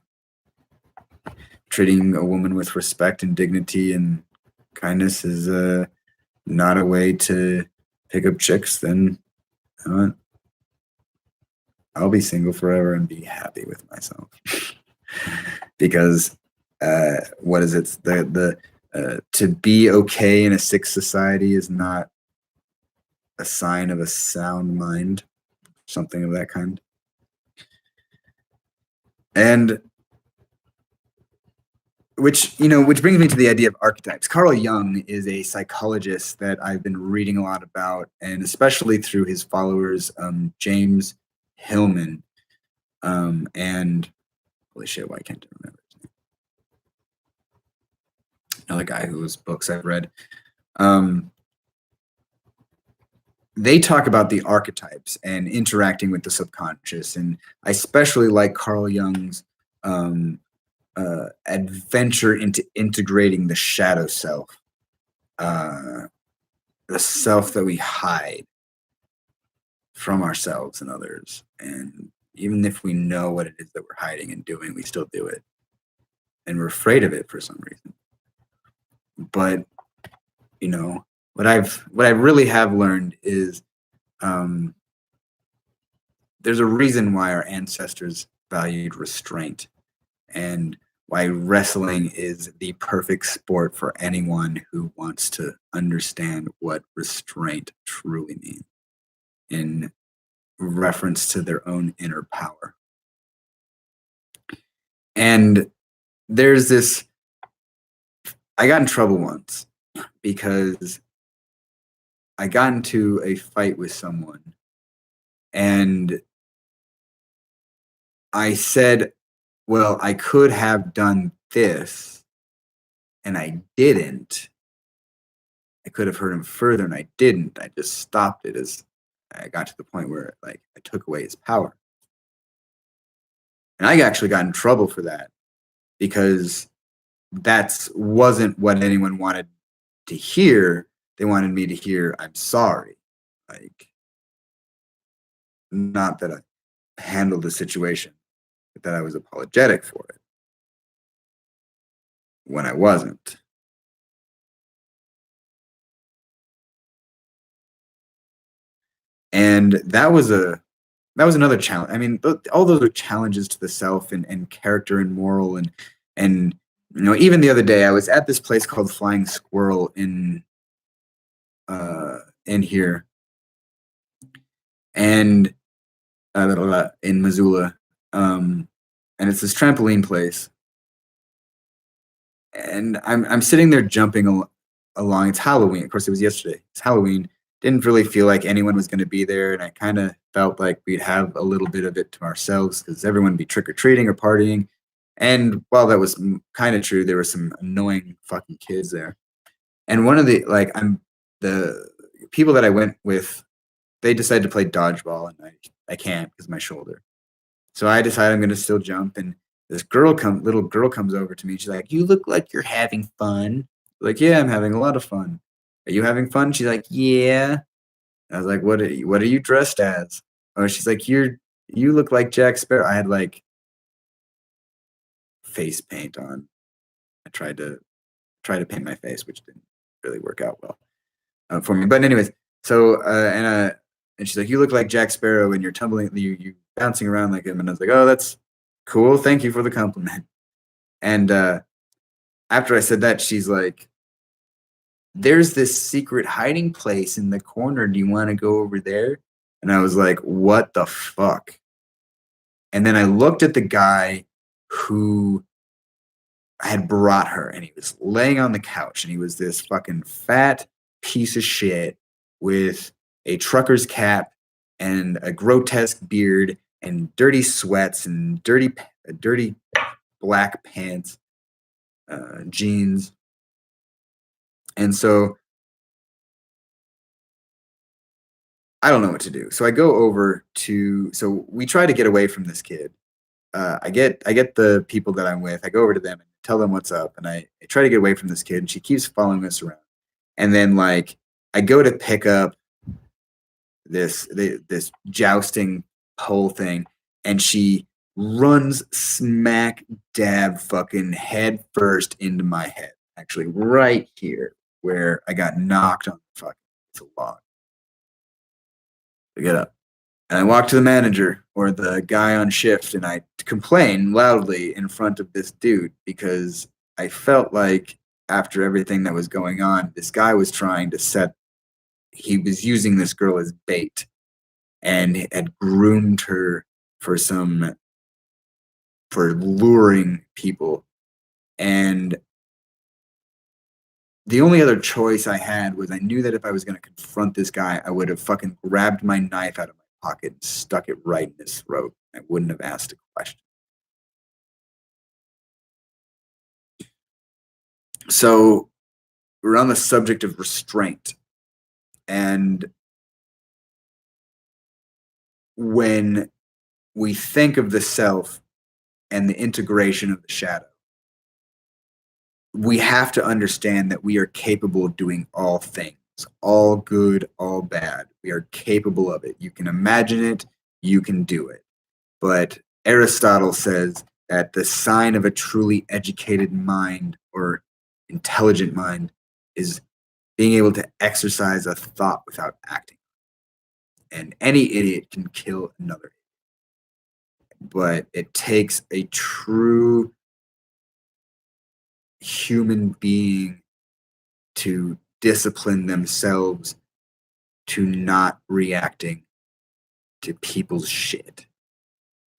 treating a woman with respect and dignity and kindness is not a way to pick up chicks, then uh, I'll be single forever and be happy with myself. Because what is it? The to be okay in a sick society is not a sign of a sound mind, something of that kind. And which brings me to the idea of archetypes. Carl Jung is a psychologist that I've been reading a lot about, and especially through his followers, James Hillman, and holy shit, why can't I remember his name? Another guy whose books I've read. They talk about the archetypes and interacting with the subconscious, and I especially like Carl Jung's adventure into integrating the shadow self, the self that we hide from ourselves and others. And even if we know what it is that we're hiding and doing, we still do it. And we're afraid of it for some reason. But, what I really have learned is there's a reason why our ancestors valued restraint, and why wrestling is the perfect sport for anyone who wants to understand what restraint truly means in reference to their own inner power. And there's this, I got in trouble once because I got into a fight with someone, and I said, well, I could have done this and I didn't. I could have hurt him further and I didn't. I just stopped it as I got to the point where like I took away his power. And I actually got in trouble for that because that's wasn't what anyone wanted to hear. They wanted me to hear, I'm sorry. Like, Not that I handled the situation, but that I was apologetic for it when I wasn't. And that was another challenge. I mean, all those are challenges to the self and character and moral and even the other day I was at this place called Flying Squirrel in here and in Missoula, and it's this trampoline place, and I'm sitting there jumping along. It's Halloween, of course. It was yesterday. It's Halloween. Didn't really feel like anyone was going to be there, and I kind of felt like we'd have a little bit of it to ourselves because everyone would be trick or treating or partying. And while that was kind of true, there were some annoying fucking kids there. And one of the the people that I went with, they decided to play dodgeball, and I can't because of my shoulder. So I decided I'm going to still jump, and this little girl comes over to me. She's like, "You look like you're having fun." Like, yeah, I'm having a lot of fun. Are you having fun? She's like, yeah. I was like, what are you dressed as? Oh, she's like, you look like Jack Sparrow. I had like face paint on. I tried to paint my face, which didn't really work out well for me. But anyways, so and she's like, you look like Jack Sparrow, and you're tumbling, you bouncing around like him. And I was like, oh, that's cool. Thank you for the compliment. And after I said that, she's like, there's this secret hiding place in the corner. Do you want to go over there? And I was like, what the fuck? And then I looked at the guy who had brought her, and he was laying on the couch, and he was this fucking fat piece of shit with a trucker's cap and a grotesque beard and dirty sweats and dirty black pants, jeans. And so I don't know what to do. So I go over to, so we try to get away from this kid. I get the people that I'm with. I go over to them and tell them what's up, and I try to get away from this kid, and she keeps following us around. And then like I go to pick up this jousting pole thing, and she runs smack dab fucking head first into my head. Actually, right here where I got knocked on the fucking, it's a log. I get up. And I walk to the manager or the guy on shift, and I complain loudly in front of this dude because I felt like after everything that was going on, this guy was trying to he was using this girl as bait and had groomed her for luring people. And the only other choice I had was I knew that if I was going to confront this guy, I would have fucking grabbed my knife out of my pocket and stuck it right in his throat. I wouldn't have asked a question. So we're on the subject of restraint. And when we think of the self and the integration of the shadow, we have to understand that we are capable of doing all things, all good, all bad. We are capable of it. You can imagine it, you can do it. But Aristotle says that the sign of a truly educated mind or intelligent mind is being able to exercise a thought without acting. And any idiot can kill another. But it takes a true human being to discipline themselves to not reacting to people's shit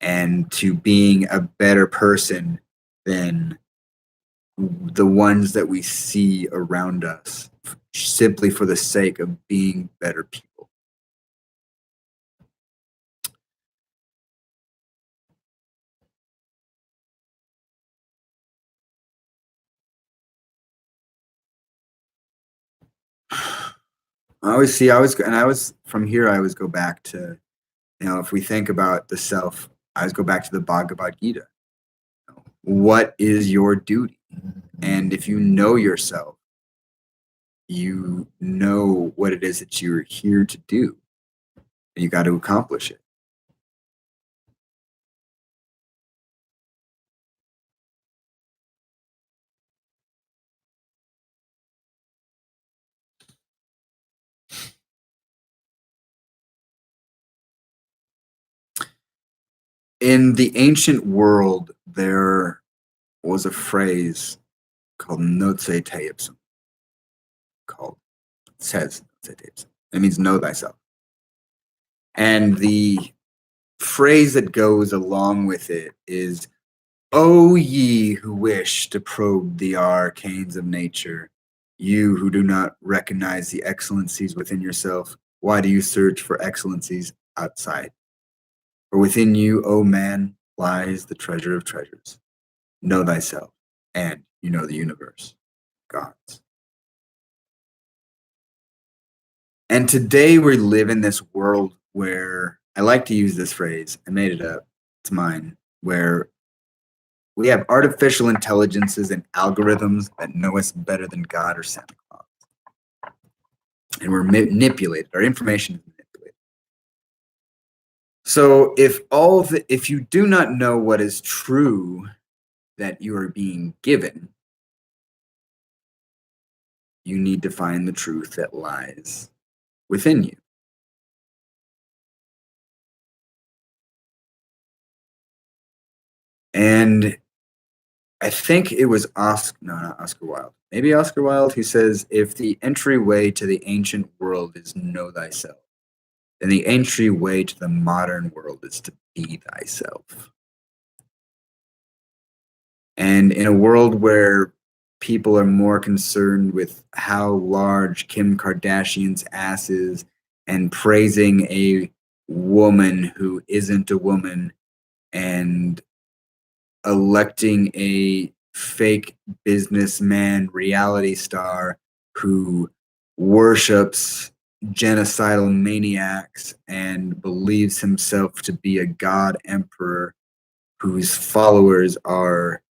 and to being a better person than the ones that we see around us simply for the sake of being better people. I always from here, I always go back to, if we think about the self, I always go back to the Bhagavad Gita. What is your duty? And if you know yourself, you know what it is that you're here to do. And you got to accomplish it. In the ancient world, there was a phrase called "Note Teipsum," called says Note Teipsum. It means "know thyself," and the phrase that goes along with it is, "O ye who wish to probe the arcanes of nature, you who do not recognize the excellencies within yourself, why do you search for excellencies outside? For within you, O man, lies the treasure of treasures. Know thyself, and you know the universe, gods." And today we live in this world where I like to use this phrase. I made it up. It's mine. Where we have artificial intelligences and algorithms that know us better than God or Santa Claus. And we're manipulated. Our information is manipulated. So if you do not know what is true that you are being given, you need to find the truth that lies within you. And I think it was not Oscar Wilde. Maybe Oscar Wilde who says, if the entryway to the ancient world is know thyself, then the entryway to the modern world is to be thyself. And in a world where people are more concerned with how large Kim Kardashian's ass is and praising a woman who isn't a woman and electing a fake businessman reality star who worships genocidal maniacs and believes himself to be a god emperor whose followers are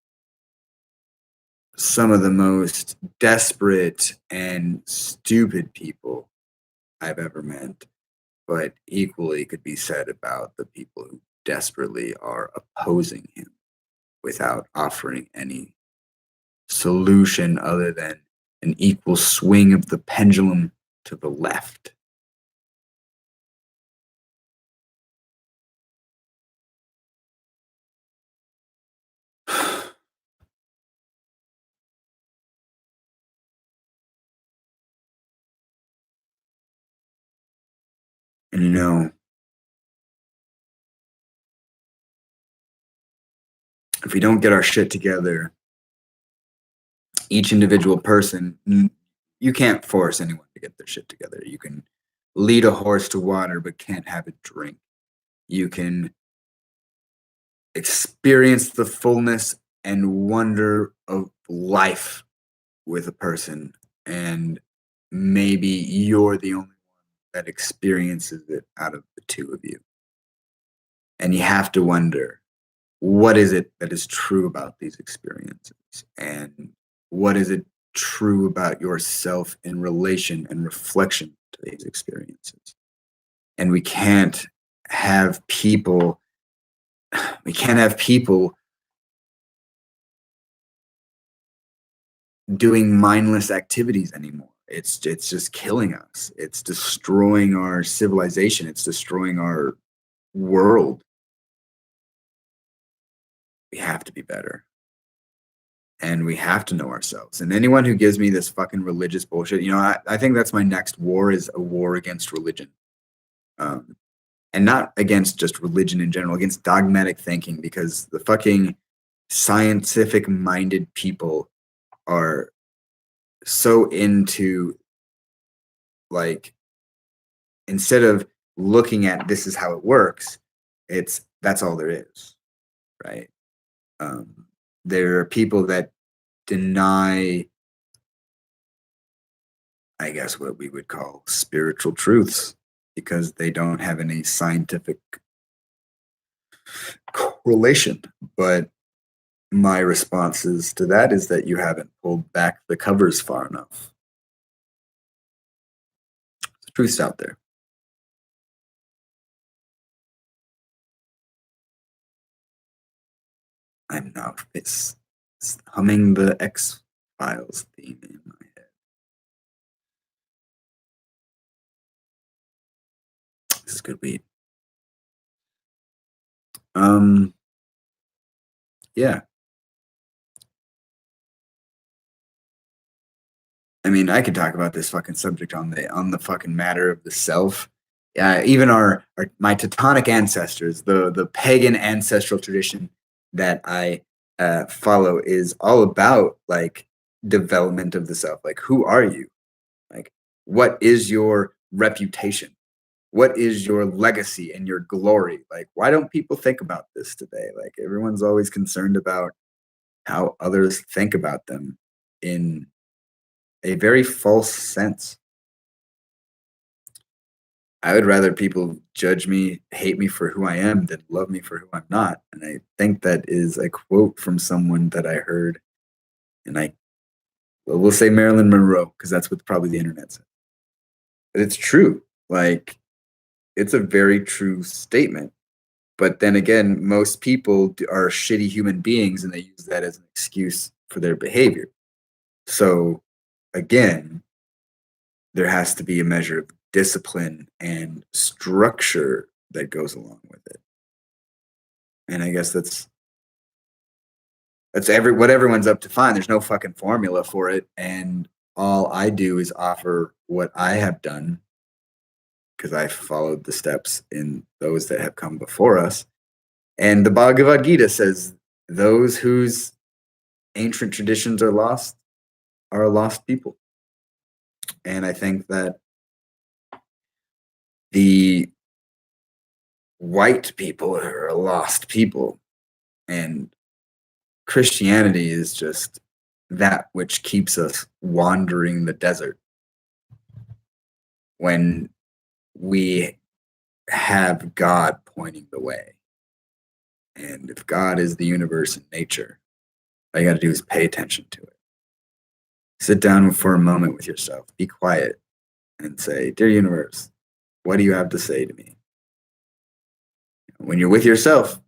some of the most desperate and stupid people I've ever met, but equally could be said about the people who desperately are opposing him without offering any solution other than an equal swing of the pendulum to the left. And if we don't get our shit together, each individual person, you can't force anyone to get their shit together. You can lead a horse to water, but can't have it drink. You can experience the fullness and wonder of life with a person, and maybe you're the only one that experiences it out of the two of you. And you have to wonder, what is it that is true about these experiences? And what is it true about yourself in relation and reflection to these experiences? And we can't have people doing mindless activities anymore. It's just killing us. It's destroying our civilization. It's destroying our world. We have to be better. And we have to know ourselves. And anyone who gives me this fucking religious bullshit, I think that's my next war, is a war against religion. And not against just religion in general, against dogmatic thinking, because the fucking scientific minded people are so into, like, instead of looking at this is how it works, that's all there is, right? There are people that deny, I guess, what we would call spiritual truths because they don't have any scientific correlation. But my responses to that is that you haven't pulled back the covers far enough. The truth's out there. I'm now it's humming the X-Files theme in my head. This is good weed. Um, yeah. I mean, I could talk about this fucking subject on the fucking matter of the self. Yeah, even our my Teutonic ancestors, the pagan ancestral tradition that I follow is all about like development of the self. Like, who are you? Like, what is your reputation? What is your legacy and your glory? Like, why don't people think about this today? Like, everyone's always concerned about how others think about them in a very false sense. I would rather people judge me, hate me for who I am than love me for who I'm not. And I think that is a quote from someone that I heard. And we'll say Marilyn Monroe, because that's what probably the internet said. But it's true. Like, it's a very true statement. But then again, most people are shitty human beings and they use that as an excuse for their behavior. So again, there has to be a measure of discipline and structure that goes along with it. And I guess that's what everyone's up to find. There's no fucking formula for it. And all I do is offer what I have done because I followed the steps in those that have come before us. And the Bhagavad Gita says those whose ancient traditions are lost are a lost people. And I think that the white people are a lost people. And Christianity is just that which keeps us wandering the desert when we have God pointing the way. And if God is the universe and nature, all you got to do is pay attention to it. Sit down for a moment with yourself, be quiet, and say, "Dear universe, what do you have to say to me?" When you're with yourself,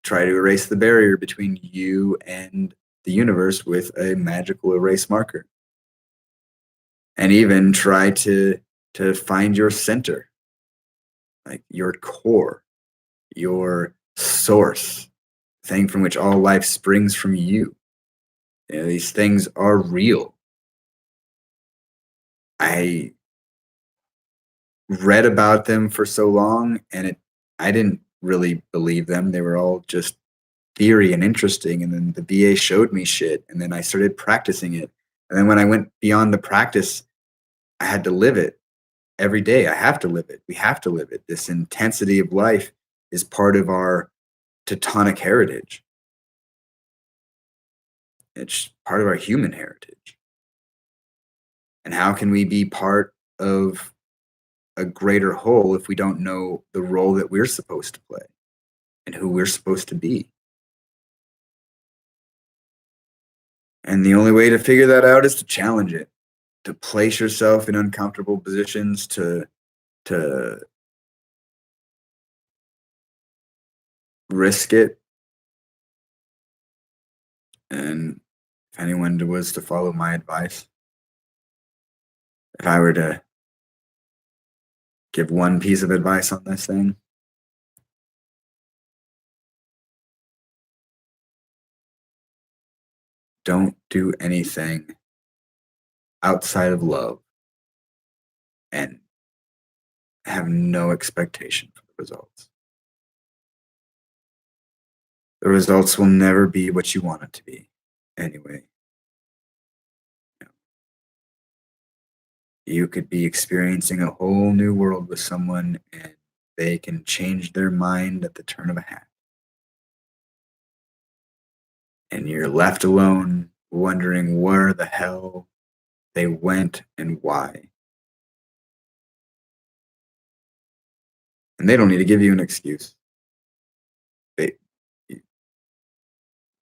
try to erase the barrier between you and the universe with a magical erase marker. And even try to find your center, like your core, your source, thing from which all life springs from you. You know, these things are real. I read about them for so long and I didn't really believe them. They were all just theory and interesting. And then the VA showed me shit and then I started practicing it. And then when I went beyond the practice, I had to live it every day. I have to live it. We have to live it. This intensity of life is part of our Teutonic heritage. It's part of our human heritage. And how can we be part of a greater whole if we don't know the role that we're supposed to play and who we're supposed to be? And the only way to figure that out is to challenge it, to place yourself in uncomfortable positions, to risk it. And if anyone was to follow my advice, if I were to give one piece of advice on this thing, don't do anything outside of love and have no expectation for the results. The results will never be what you want it to be anyway. You could be experiencing a whole new world with someone and they can change their mind at the turn of a hat. And you're left alone wondering where the hell they went and why. And they don't need to give you an excuse. They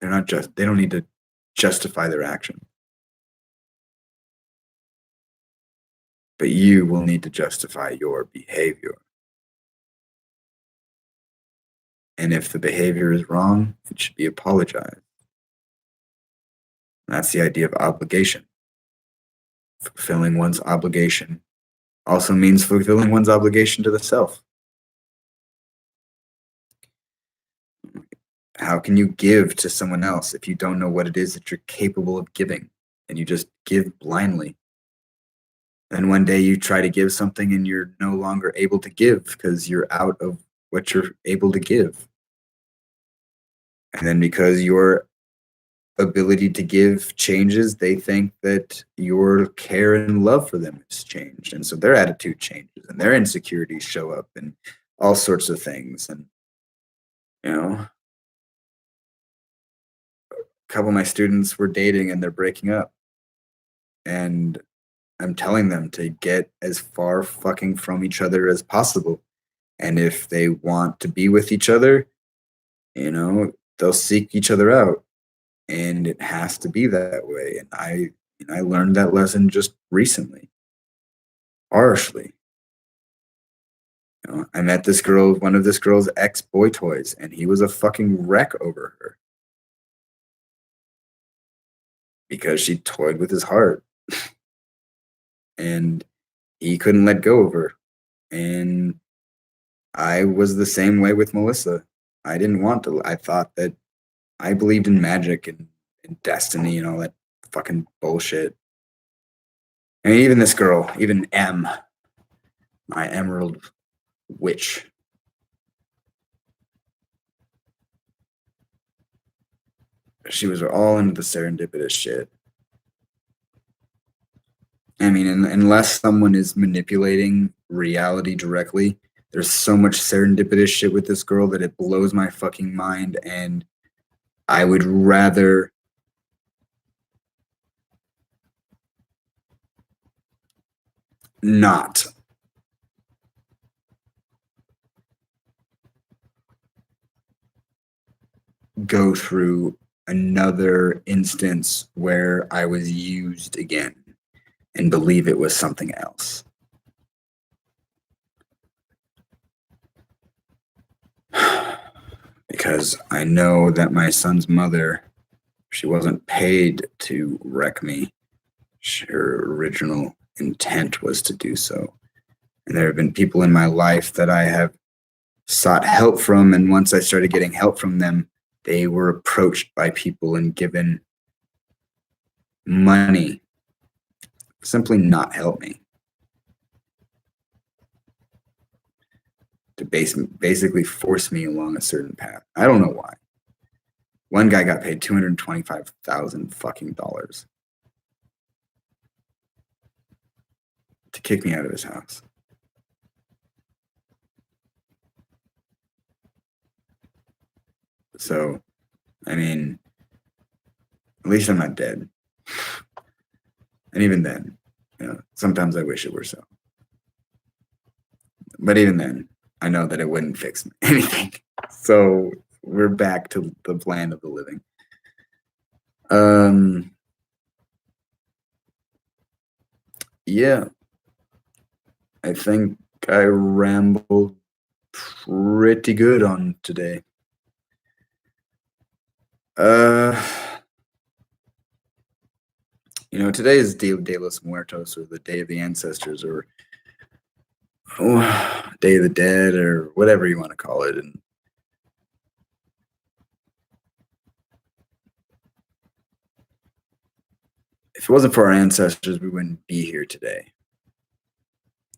they don't need to justify their action. But you will need to justify your behavior. And if the behavior is wrong, it should be apologized. And that's the idea of obligation. Fulfilling one's obligation also means fulfilling one's obligation to the self. How can you give to someone else if you don't know what it is that you're capable of giving and you just give blindly? And one day you try to give something and you're no longer able to give because you're out of what you're able to give. And then because your ability to give changes, they think that your care and love for them has changed. And so their attitude changes and their insecurities show up and all sorts of things. And, you know, a couple of my students were dating and they're breaking up. And I'm telling them to get as far fucking from each other as possible. And if they want to be with each other, they'll seek each other out. And it has to be that way. And I learned that lesson just recently, harshly. I met this girl, one of this girl's ex boy toys, and he was a fucking wreck over her because she toyed with his heart. And he couldn't let go of her. And I was the same way with Melissa. I didn't want to. I thought that I believed in magic and destiny and all that fucking bullshit. And even this girl, even M, my emerald witch. She was all into the serendipitous shit. I mean, unless someone is manipulating reality directly, there's so much serendipitous shit with this girl that it blows my fucking mind. And I would rather not go through another instance where I was used again and believe it was something else. Because I know that my son's mother, she wasn't paid to wreck me. Her original intent was to do so. And there have been people in my life that I have sought help from, and once I started getting help from them, they were approached by people and given money simply not help me. To basically force me along a certain path. I don't know why. One guy got paid $225,000 fucking dollars to kick me out of his house. So, I mean, at least I'm not dead. And even then, sometimes I wish it were so. But even then, I know that it wouldn't fix anything. So we're back to the land of the living. Yeah. I think I rambled pretty good on today. Today is Dia de los Muertos, or the Day of the Ancestors, or Day of the Dead, or whatever you want to call it. And if it wasn't for our ancestors, we wouldn't be here today.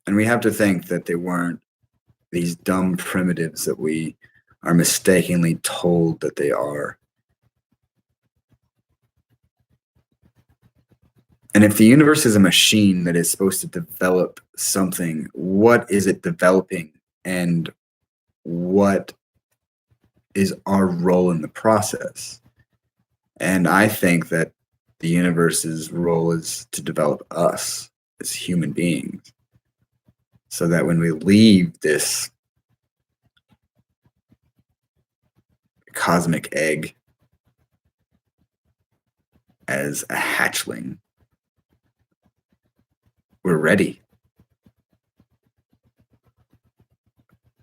And we have to think that they weren't these dumb primitives that we are mistakenly told that they are. And if the universe is a machine that is supposed to develop something, what is it developing? And what is our role in the process? And I think that the universe's role is to develop us as human beings, so that when we leave this cosmic egg as a hatchling, we're ready.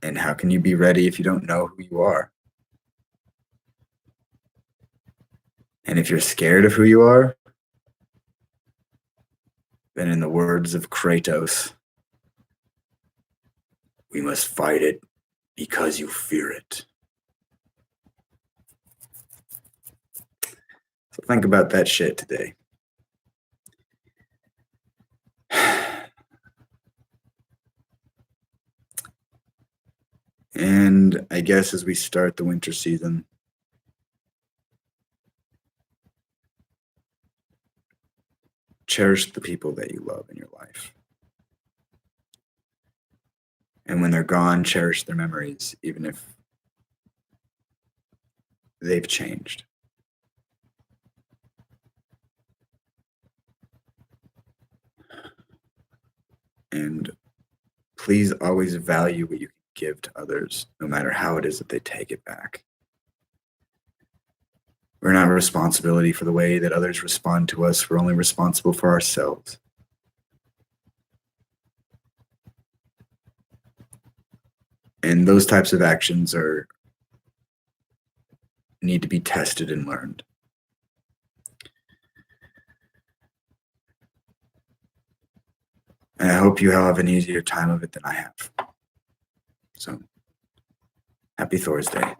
And how can you be ready if you don't know who you are? And if you're scared of who you are, then in the words of Kratos, we must fight it because you fear it. So think about that shit today. And I guess as we start the winter season, cherish the people that you love in your life. And when they're gone, cherish their memories, even if they've changed. And please always value what you can give to others, no matter how it is that they take it back. We're not responsibility for the way that others respond to us. We're only responsible for ourselves. And those types of actions need to be tested and learned. And I hope you have an easier time of it than I have. So, happy Thursday.